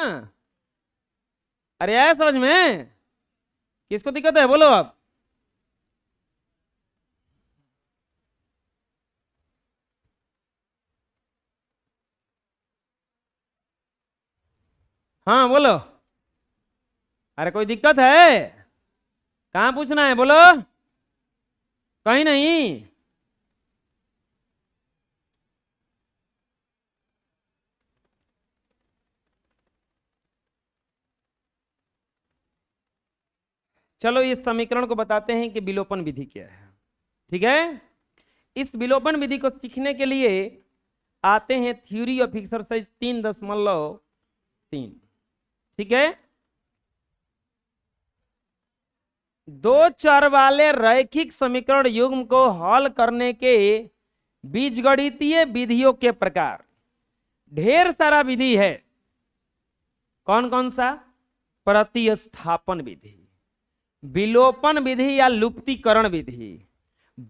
अरे आया समझ में, किसको दिक्कत है बोलो आप। हाँ बोलो, अरे कोई दिक्कत है, कहाँ पूछना है बोलो, कहीं नहीं। चलो इस समीकरण को बताते हैं कि विलोपन विधि क्या है, ठीक है। इस विलोपन विधि को सीखने के लिए आते हैं थ्योरी ऑफ एक्सरसाइज 3.3, ठीक है। दो चर वाले रैखिक समीकरण युग्म को हल करने के बीजगणितीय विधियों के प्रकार, ढेर सारा विधि है। कौन कौन सा, प्रतिस्थापन विधि, विलोपन विधि या लुप्तीकरण विधि,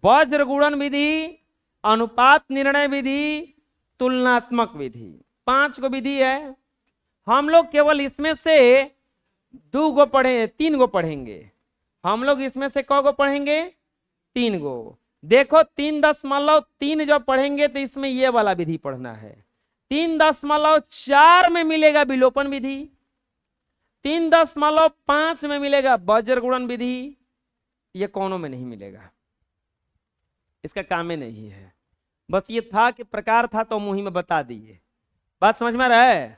वज्र गुणन विधि, अनुपात निर्णय विधि, तुलनात्मक विधि, 5 गो विधि है। हम लोग केवल इसमें से 2 गो पढ़े, 3 गो पढ़ेंगे। हम लोग इसमें से कौ गो पढ़ेंगे, 3 गो। देखो 3.3 जब पढ़ेंगे तो इसमें ये वाला विधि पढ़ना है। 3.4 में मिलेगा विलोपन विधि, 3.5 में मिलेगा वज्र गुणन विधि, ये कौनों में नहीं मिलेगा, इसका काम में नहीं है। बस ये था कि प्रकार था तो मुंह में बता दिए, बात समझ में आ रहा है।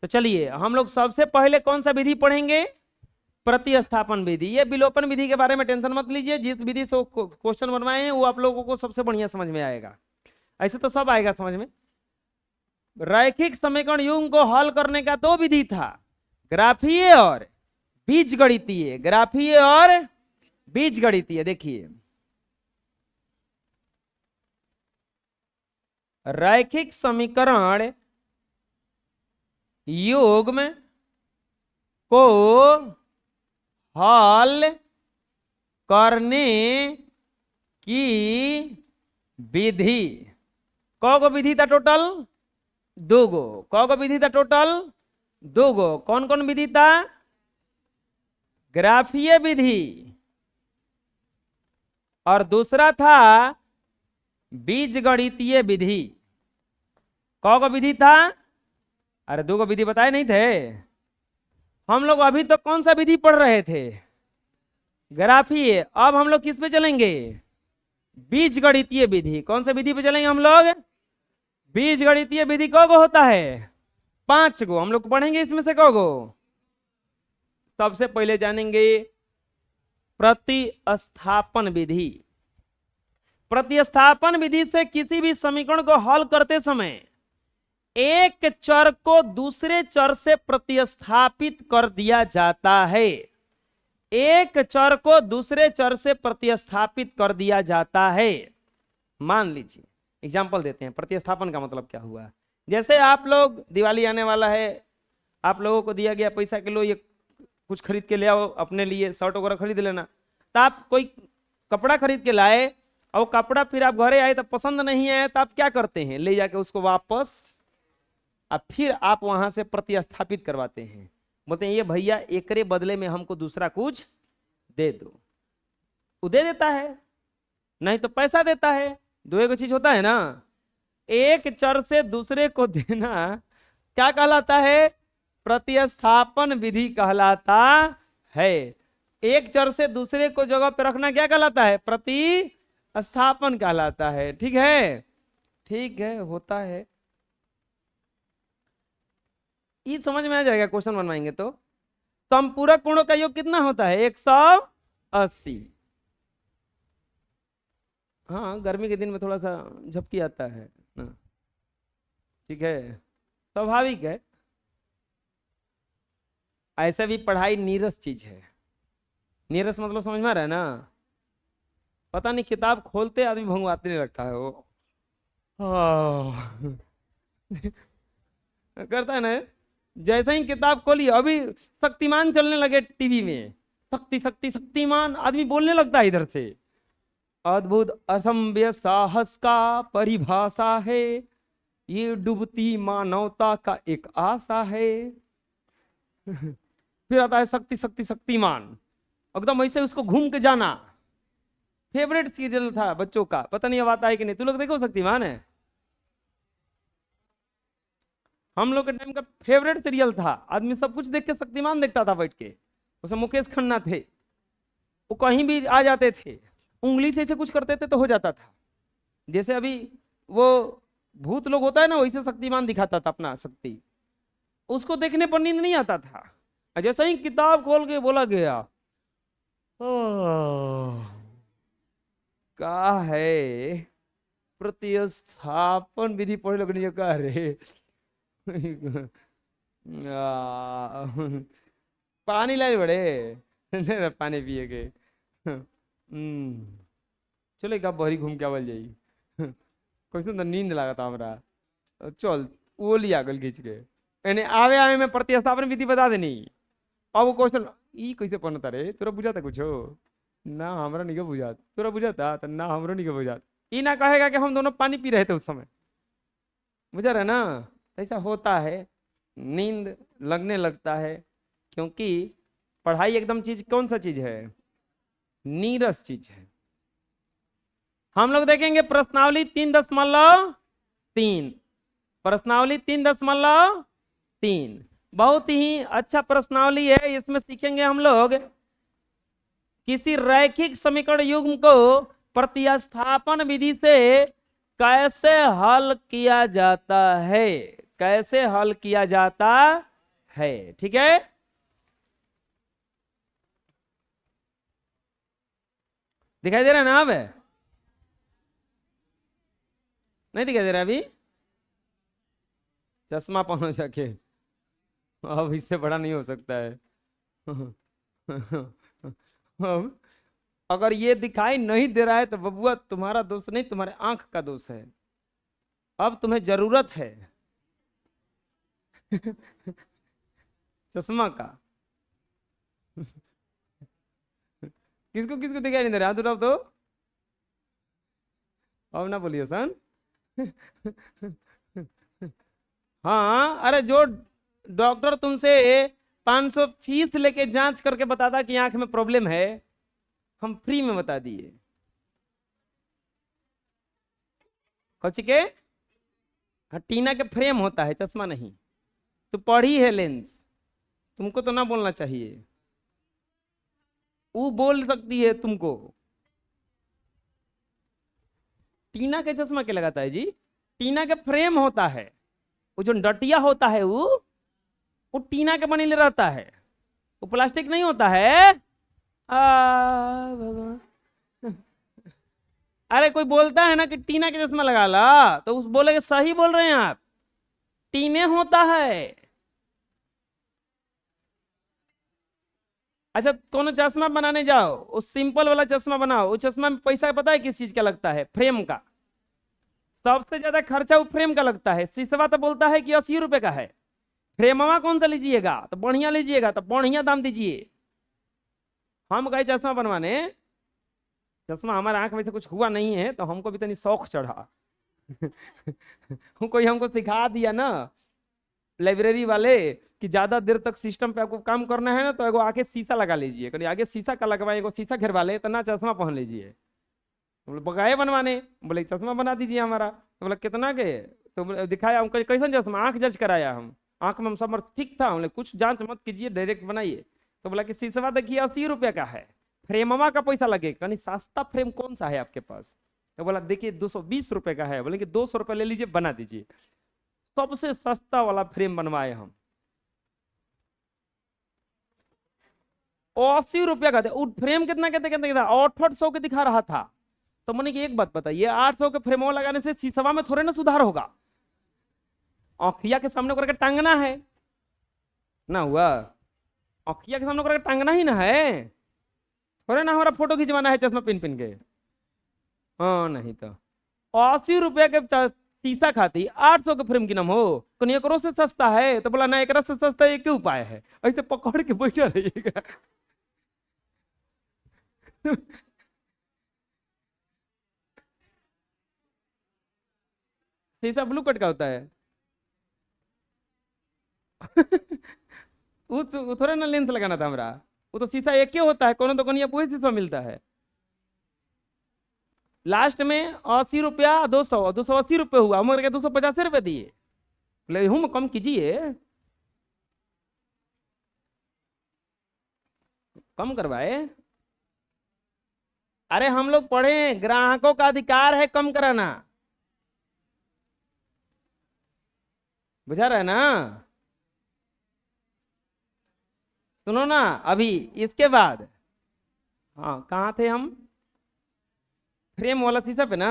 तो चलिए हम लोग सबसे पहले कौन सा विधि पढ़ेंगे, प्रतिस्थापन विधि। ये विलोपन विधि के बारे में टेंशन मत लीजिए, जिस विधि से क्वेश्चन बनवाए हैं वो आप लोगों को सबसे बढ़िया समझ में आएगा, ऐसे तो सब आएगा समझ में। रैखिक समीकरण युग्म को हल करने का 2 विधि था, ग्राफीय और बीजगणितीय। ग्राफीय और बीजगणितीय, देखिए रैखिक समीकरण युग्म को हल करने की विधि, कौ गो विधि था टोटल, 2 गो। कौ गो विधि था टोटल, 2 गो। कौन कौन विधि था, ग्राफीय विधि और दूसरा था बीजगणितीय विधि। कौ गो विधि था, अरे 2 गो विधि बताए नहीं थे हम लोग। अभी तो कौन सा विधि पढ़ रहे थे, ग्राफीय। अब हम लोग किस पे चलेंगे, बीजगणितीय विधि। कौन सा विधि पे चलेंगे हम लोग, बीजगणितीय विधि कौ गो होता है, 5 गो। हम लोग पढ़ेंगे इसमें से कौ गो, सबसे पहले जानेंगे प्रतिस्थापन विधि। प्रतिस्थापन विधि से किसी भी समीकरण को हल करते समय एक चर को दूसरे चर से प्रतिस्थापित कर दिया जाता है। एक चर को दूसरे चर से प्रतिस्थापित कर दिया जाता है। मान लीजिए एग्जाम्पल देते हैं, प्रतिस्थापन का मतलब क्या हुआ। जैसे आप लोग, दिवाली आने वाला है, आप लोगों को दिया गया पैसा के लो ये कुछ खरीद के ले आओ अपने लिए, शर्ट वगैरह खरीद लेना। तो आप कोई कपड़ा खरीद के लाए और कपड़ा फिर आप घरे आए तो पसंद नहीं आया तो आप क्या करते हैं, ले जाके उसको वापस अब फिर आप वहां से प्रतिस्थापित करवाते हैं, बोलते हैं ये भैया एकरे बदले में हमको दूसरा कुछ दे दो। वो दे देता है, नहीं तो पैसा देता है। दो एक चीज होता है ना। एक चर से दूसरे को देना क्या कहलाता है, प्रतिस्थापन विधि कहलाता है। एक चर से दूसरे को जगह पे रखना क्या कहलाता है, प्रतिस्थापन कहलाता है। ठीक है, ठीक है, होता है। ये समझ में आ जाएगा, क्वेश्चन बनवाएंगे तो। संपूरक गुणों का योग कितना होता है, 180। हाँ, गर्मी के दिन में थोड़ा सा झपकी आता है ना, ठीक है, स्वाभाविक है। ऐसे भी पढ़ाई नीरस चीज है। नीरस मतलब समझ में आ रहा है ना, पता नहीं किताब खोलते आदमी भंगवाते नहीं लगता है वो करता है ना। जैसे ही किताब खोली, अभी शक्तिमान चलने लगे टीवी में, शक्ति शक्ति शक्तिमान, आदमी बोलने लगता है इधर से। अद्भुत असंभव साहस का परिभाषा है, ये डूबती मानवता का एक आशा है। फिर आता है शक्ति शक्ति शक्तिमान, एकदम ऐसे उसको घूम के जाना। फेवरेट सीरियल था बच्चों का, पता नहीं अब आता है कि नहीं। तू लोग देखो शक्तिमान है, हम लोग के टाइम का फेवरेट सीरियल था। आदमी सब कुछ देख के शक्तिमान देखता था बैठ के। उसमें मुकेश खन्ना थे, वो कहीं भी आ जाते थे, उंगली से ऐसे कुछ करते थे तो हो जाता था। जैसे अभी वो भूत लोग होता है ना, वैसे शक्तिमान दिखाता था अपना शक्ति। उसको देखने पर नींद नहीं आता था। जैसे ही किताब खोल के बोला गया का है प्रतिस्थापन विधि पढ़े लोग नहीं कह रहे पानी लाई बड़े पानी पिए के। चलो एक बहरी घूम के आवल जाई। कैसे तो नींद लगा था हमारा, चल वो लिया गल खींच के यानी आवे आवे में प्रतिस्थापन विधि बता देनी। अब वो क्वेश्चन ई कैसे पढ़ता रे, तोरा बुझाता कुछ हो ना, हमरा नहीं बुझात, तोरा बुझाता तो ना हमरो नहीं बुझात। ई ना कहेगा कि हम दोनों पानी पी रहे थे उस समय, बुझा रहे ना। ऐसा होता है, नींद लगने लगता है, क्योंकि पढ़ाई एकदम चीज कौन सा चीज है, नीरस चीज है। हम लोग देखेंगे प्रश्नावली 3.3, प्रश्नावली 3.3 बहुत ही अच्छा प्रश्नावली है। इसमें सीखेंगे हम लोग किसी रैखिक समीकरण युग्म को प्रतिस्थापन विधि से कैसे हल किया जाता है, कैसे हल किया जाता है। ठीक है, दिखाई दे रहा है ना अब, नहीं दिखाई दे रहा अभी, चश्मा पहनो जाके, अब इससे बड़ा नहीं हो सकता है। अब अगर ये दिखाई नहीं दे रहा है तो बबुआ तुम्हारा दोष नहीं, तुम्हारे आंख का दोष है। अब तुम्हें जरूरत है चश्मा का। किसको किसको दिखाई नहीं दे रहा, हाथ उठाओ तो। अब ना बोलिए सन। हाँ, अरे जो डॉक्टर तुमसे 500 फीस लेके जांच करके बताता कि आंख में प्रॉब्लम है, हम फ्री में बता दिए। कौची के, हाँ, टीना के फ्रेम होता है, चश्मा नहीं। तो पढ़ी है लेंस, तुमको तो ना बोलना चाहिए, वो बोल सकती है तुमको। टीना के चश्मा के लगाता है जी, टीना के फ्रेम होता है, वो जो डटिया होता है वो टीना के बने रहता है, वो प्लास्टिक नहीं होता है। भगवान, अरे कोई बोलता है ना कि टीना के चश्मा लगा ला, तो उस बोलेगे सही बोल रहे हैं आप, टीने होता है। अच्छा, कोनो चश्मा बनाने जाओ, उस सिंपल वाला चश्मा बनाओ, उस चश्मा में पैसा पता है किस चीज का लगता है, फ्रेम का। सबसे ज्यादा खर्चा वो फ्रेम का लगता है। शीशवा तो बोलता है कि 80 रुपए का है, फ्रेमवा कौन सा लीजिएगा तो बढ़िया लीजिएगा तो बढ़िया दाम दीजिए। हम गए चश्मा बनवाने, चश्मा हमारे आंख में से कुछ हुआ नहीं है तो हमको भी तनी शौक चढ़ा। कोई हमको सिखा दिया ना लाइब्रेरी वाले कि ज्यादा देर तक सिस्टम पे आपको काम करना है ना तो एगो आगे शीशा लगा लीजिए, कहीं आगे शीशा का लगवाए, एगो शीशा घेरवा ले, इतना चश्मा पहन लीजिए। बोले बगाए बनवाने, बोले चश्मा बना दीजिए हमारा। तो बोला कितना के, तो दिखाया हम, कैसा चश्मा, आंख जज कराया हम, आंख में हम सब ठीक था, हमने कुछ जांच मत कीजिए डायरेक्ट बनाइए। तो बोला कि शीशवा देखिए 80 रुपये का है, फ्रेमवा का पैसा लगेगा, कहीं सस्ता फ्रेम कौन सा है आपके पास। तो बोला देखिए 220 रुपये का है, बोले कि 200 रुपये ले लीजिए बना दीजिए। सबसे सस्ता वाला फ्रेम बनवाए हम, 80 रुपया का था। वो फ्रेम कितना कहते कहते था 800 के दिखा रहा था। तो मैंने कि एक बात बताइए, 800 के फ्रेमो लगाने से शीशवा में थोड़े ना सुधार होगा, औखिया के सामने करके टांगना है ना, हुआ औखिया के सामने करके टांगना ही ना है, थोड़े ना हमारा फोटो खिंचवाना है चश्मा पिन पिन के। हाँ नहीं तो 80 रुपये के शीशा खाती 800 के फ्रेम की नाम हो, कहीं एकरो से सस्ता है। तो बोला ना एक से सस्ता एक ही उपाय है, ऐसे पकड़ के बैठा रहिएगा। शीशा ब्लू कट का होता है। वो थोड़ा ना लेंस लगाना था हमरा, वो तो शीशा एक ही होता है, कोनो तो कोनिया पूरी शीशा मिलता है। लास्ट में 80 रुपया 280 हुआ, हम 250 रुपये दिए, बोले हूँ कम कीजिए, कम करवाए। अरे हम लोग पढ़े, ग्राहकों का अधिकार है कम कराना, बुझा रहा है ना। सुनो ना अभी इसके बाद, हाँ कहाँ थे हम, फ्रेम वाला शीशा पे ना,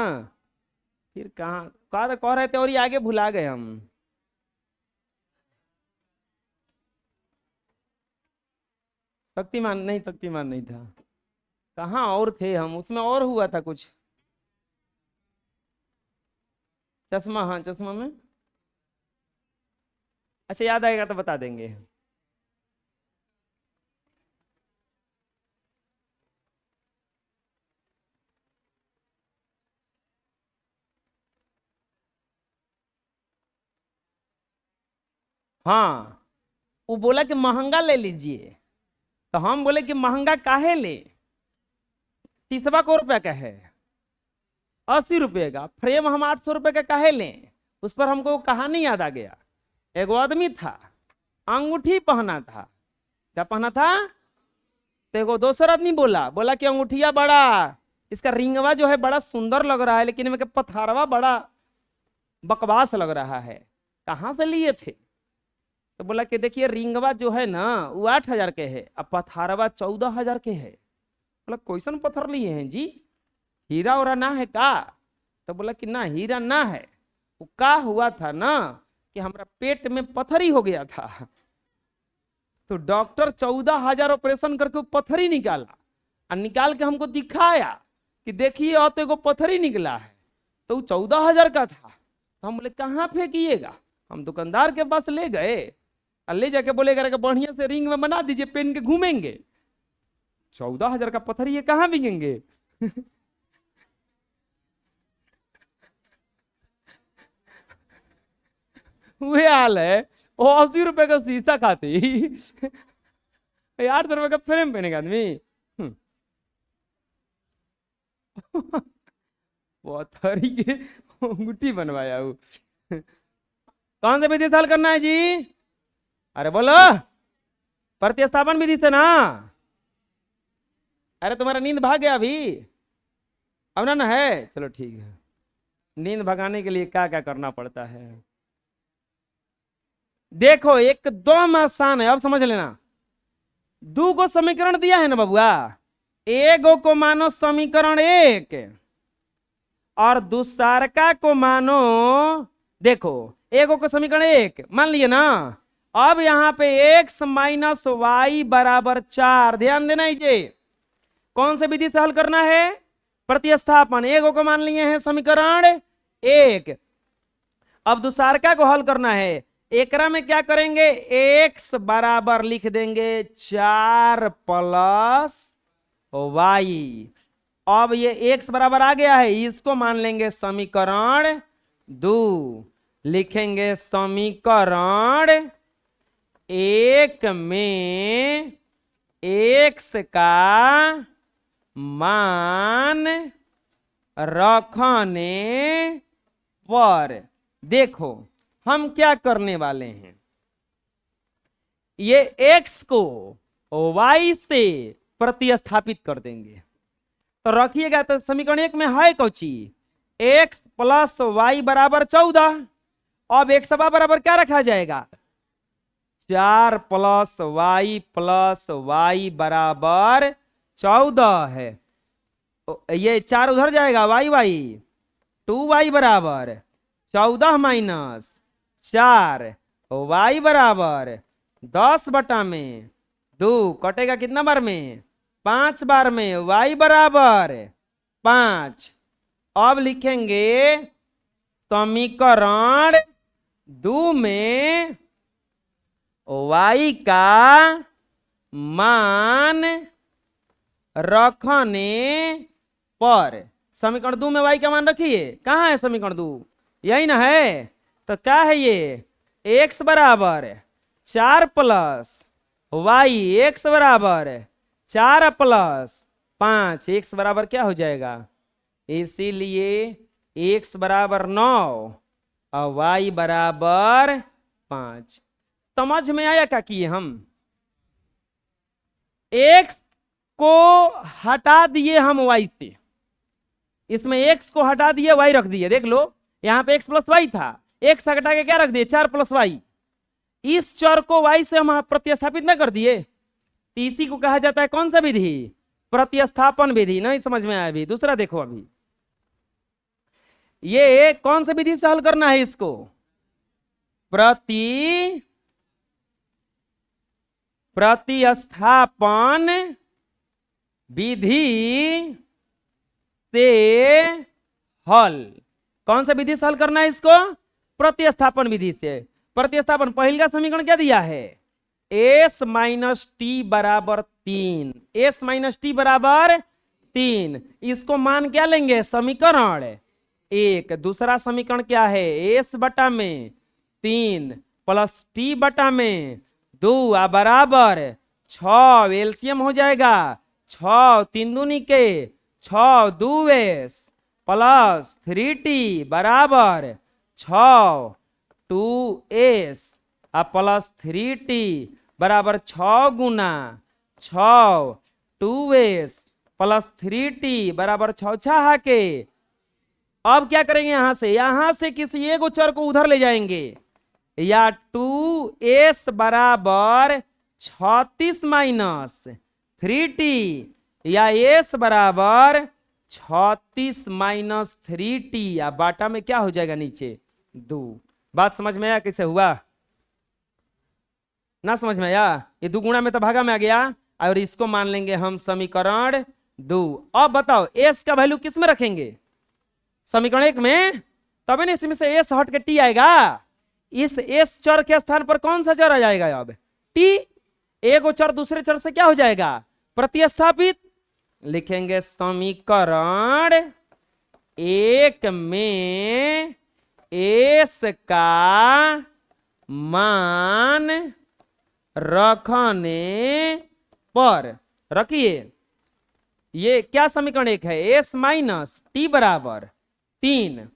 फिर कहाँ कह रहे थे और ये आगे भुला गए हम। शक्तिमान नहीं, शक्तिमान नहीं था, कहाँ और थे हम, उसमें और हुआ था कुछ। चश्मा, हाँ चश्मा में, अच्छा याद आएगा तो बता देंगे। हाँ वो बोला कि महंगा ले लीजिए, तो हम बोले कि महंगा काहे ले, शीशवा को रुपया का है, 80 रुपये का फ्रेम, हम 800 रुपये का काहे लें। उस पर हमको कहानी याद आ गया। एगो आदमी था, अंगूठी पहना था, क्या पहना था, तो एगो दूसरा आदमी बोला बोला कि अंगूठिया बड़ा, इसका रिंगवा जो है बड़ा सुंदर लग रहा है, लेकिन इनका पथारवा बड़ा बकवास लग रहा है, कहाँ से लिए थे। तो बोला कि देखिए रिंगवा जो है ना वो 8,000 के है, अब पथारवा 14,000 के है। बोला कैसन पत्थर लिए हैं जी, हीरा उरा ना है का। तो बोला कि ना हीरा ना है, वो का हुआ था ना कि हमारा पेट में पत्थरी हो गया था, तो डॉक्टर 14,000 ऑपरेशन करके वो पत्थरी निकाला, और निकाल के हमको दिखाया कि देखिए और तो एगो पत्थरी निकला है, तो वो 14,000 का था। तो हम बोले कहाँ फेंकिएगा, हम दुकानदार के पास ले गए और ले जाके बोले कि बढ़िया से रिंग में बना दीजिए, पेन के घूमेंगे। 14,000 का पत्थर ये कहाँ बिकेंगे। वे हाल है, वो 80 रुपए का शीशा खाती 800 रुपए का फ्रेम पहनेगा आदमी। पत्थरी के अंगूठी बनवाया वो। कौन से विधि से हल करना है जी, अरे बोलो, प्रतिस्थापन विधि से ना। अरे तुम्हारा नींद भाग गया अभी, अब ना है, चलो ठीक है। नींद भगाने के लिए क्या क्या करना पड़ता है, देखो एकदम आसान है, अब समझ लेना। दो को समीकरण दिया है ना बबुआ, एगो को मानो समीकरण 1 और दूसरका को मानो, देखो एगो को समीकरण 1 मान लिए ना, अब यहां पे x माइनस वाई बराबर 4, ध्यान देना ये कौन से विधि से हल करना है, प्रतिस्थापन। एगो को मान लिए हैं समीकरण 1, अब दूसरका को हल करना है। एकरा में क्या करेंगे, x बराबर लिख देंगे 4 प्लस वाई, अब ये x बराबर आ गया है, इसको मान लेंगे समीकरण 2। लिखेंगे समीकरण 1 में x का मान रखने पर देखो हम क्या करने वाले हैं, ये x को y से प्रतिस्थापित कर देंगे। तो रखिएगा, तो समीकरण 1 में है कौची, x प्लस वाई बराबर 14। अब x बराबर क्या रखा जाएगा, 4 प्लस वाई बराबर 14 है। ये 4 उधर जाएगा, वाई 2y बराबर 14 माइनस 4, वाई बराबर 10 बटा में 2, कटेगा कितना बार में, 5 बार में, y बराबर 5। अब लिखेंगे समीकरण 2 में y का मान रखने पर, समीकरण 2 में y का मान रखिए, कहाँ है समीकरण 2, यही ना है। तो क्या है ये, x बराबर 4 प्लस वाई, x बराबर 4 प्लस 5, x बराबर क्या हो जाएगा, इसीलिए x बराबर 9 और y बराबर 5। समझ में आया क्या किए हम, x को हटा दिए हम y से, इसमें x को हटा दिए y रख दिए। देख लो यहाँ पे x प्लस वाई था, x हटा के क्या रख दिए, 4 प्लस वाई। इस चर को y से हम प्रतिस्थापित ना कर दिए, इसी को कहा जाता है कौन सा विधि, प्रतिस्थापन विधि। नहीं समझ में आया, अभी दूसरा देखो। अभी ये कौन सा विधि से हल करना है इसको, प्रतिस्थापन विधि से हल। कौन सा विधि से हल करना है इसको, प्रतिस्थापन विधि से। प्रतिस्थापन, पहले का समीकरण क्या दिया है, s माइनस टी बराबर 3, s माइनस टी बराबर 3, इसको मान क्या लेंगे, समीकरण 1। दूसरा समीकरण क्या है, s बटा में 3 प्लस टी बटा में 2 बराबर 6, एलसीएम हो जाएगा 6 3 दूनी के 6 2s प्लस 3t बराबर 6 2s प्लस 3t बराबर 6 गुना 6 2s प्लस 3t बराबर 6 6 के। अब क्या करेंगे, यहां से किसी एक चर को उधर ले जाएंगे, या 2s बराबर 36 माइनस 3t, या s बराबर 36 माइनस 3t, या बाटा में क्या हो जाएगा नीचे 2। बात समझ में आया कैसे हुआ, ना समझ में आया, ये 2 गुणा में तो भागा में आ गया, और इसको मान लेंगे हम समीकरण 2। अब बताओ s का वैल्यू किस में रखेंगे, समीकरण 1 में, तभी ना इसमें से s हट के t आएगा। इस s चर के स्थान पर कौन सा चर आ जाएगा, अब t, एक चर दूसरे चर से क्या हो जाएगा, प्रतिस्थापित। लिखेंगे समीकरण 1 में s का मान रखने पर, रखिए ये क्या समीकरण 1 है, s माइनस टी बराबर 3,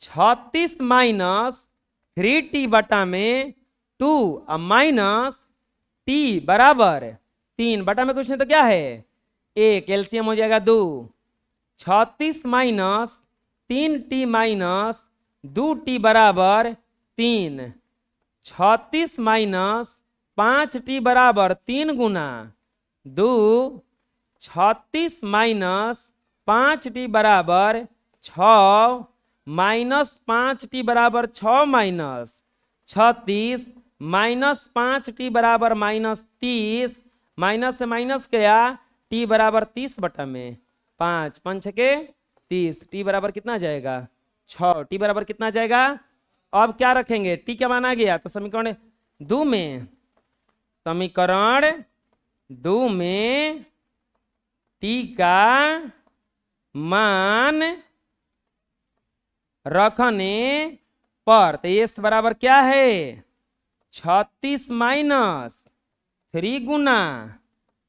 36 माइनस 3t बटा में 2 और माइनस t बराबर 3 बटा में कुछ नहीं तो क्या है 1, एलसीएम हो जाएगा 2, 36 माइनस 3t माइनस 2t बराबर 3, 36 माइनस 5t बराबर 3 गुना 2, 36 माइनस 5t बराबर 6, माइनस 5t बराबर 6 माइनस 36, माइनस 5t बराबर माइनस 30, माइनस से माइनस गया, t बराबर 30 बटा में 5, 5 के 30, t बराबर कितना जाएगा 6, t बराबर कितना जाएगा। अब क्या रखेंगे, t क्या मान आ गया, तो समीकरण 2 में, समीकरण 2 में t का मान रखने पर, तो ये बराबर क्या है 36 माइनस 3 गुना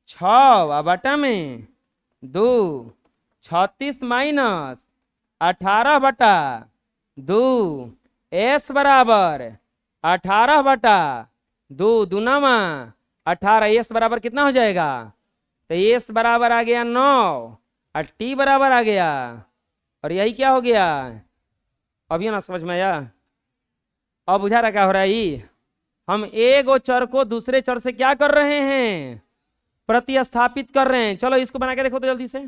6 बटा में 2, 36 माइनस 18 बटा 2, एस बराबर 18 बटा 2 दूनामा 18, एस बराबर कितना हो जाएगा, तो एस बराबर आ गया 9 और टी बराबर आ गया, और यही क्या हो गया, अभी ना समझ में आया। अब बुझा रहा क्या हो रहा है, ये हम एक चर को दूसरे चर से क्या कर रहे हैं, प्रतिस्थापित कर रहे हैं। चलो इसको बना के देखो तो जल्दी से।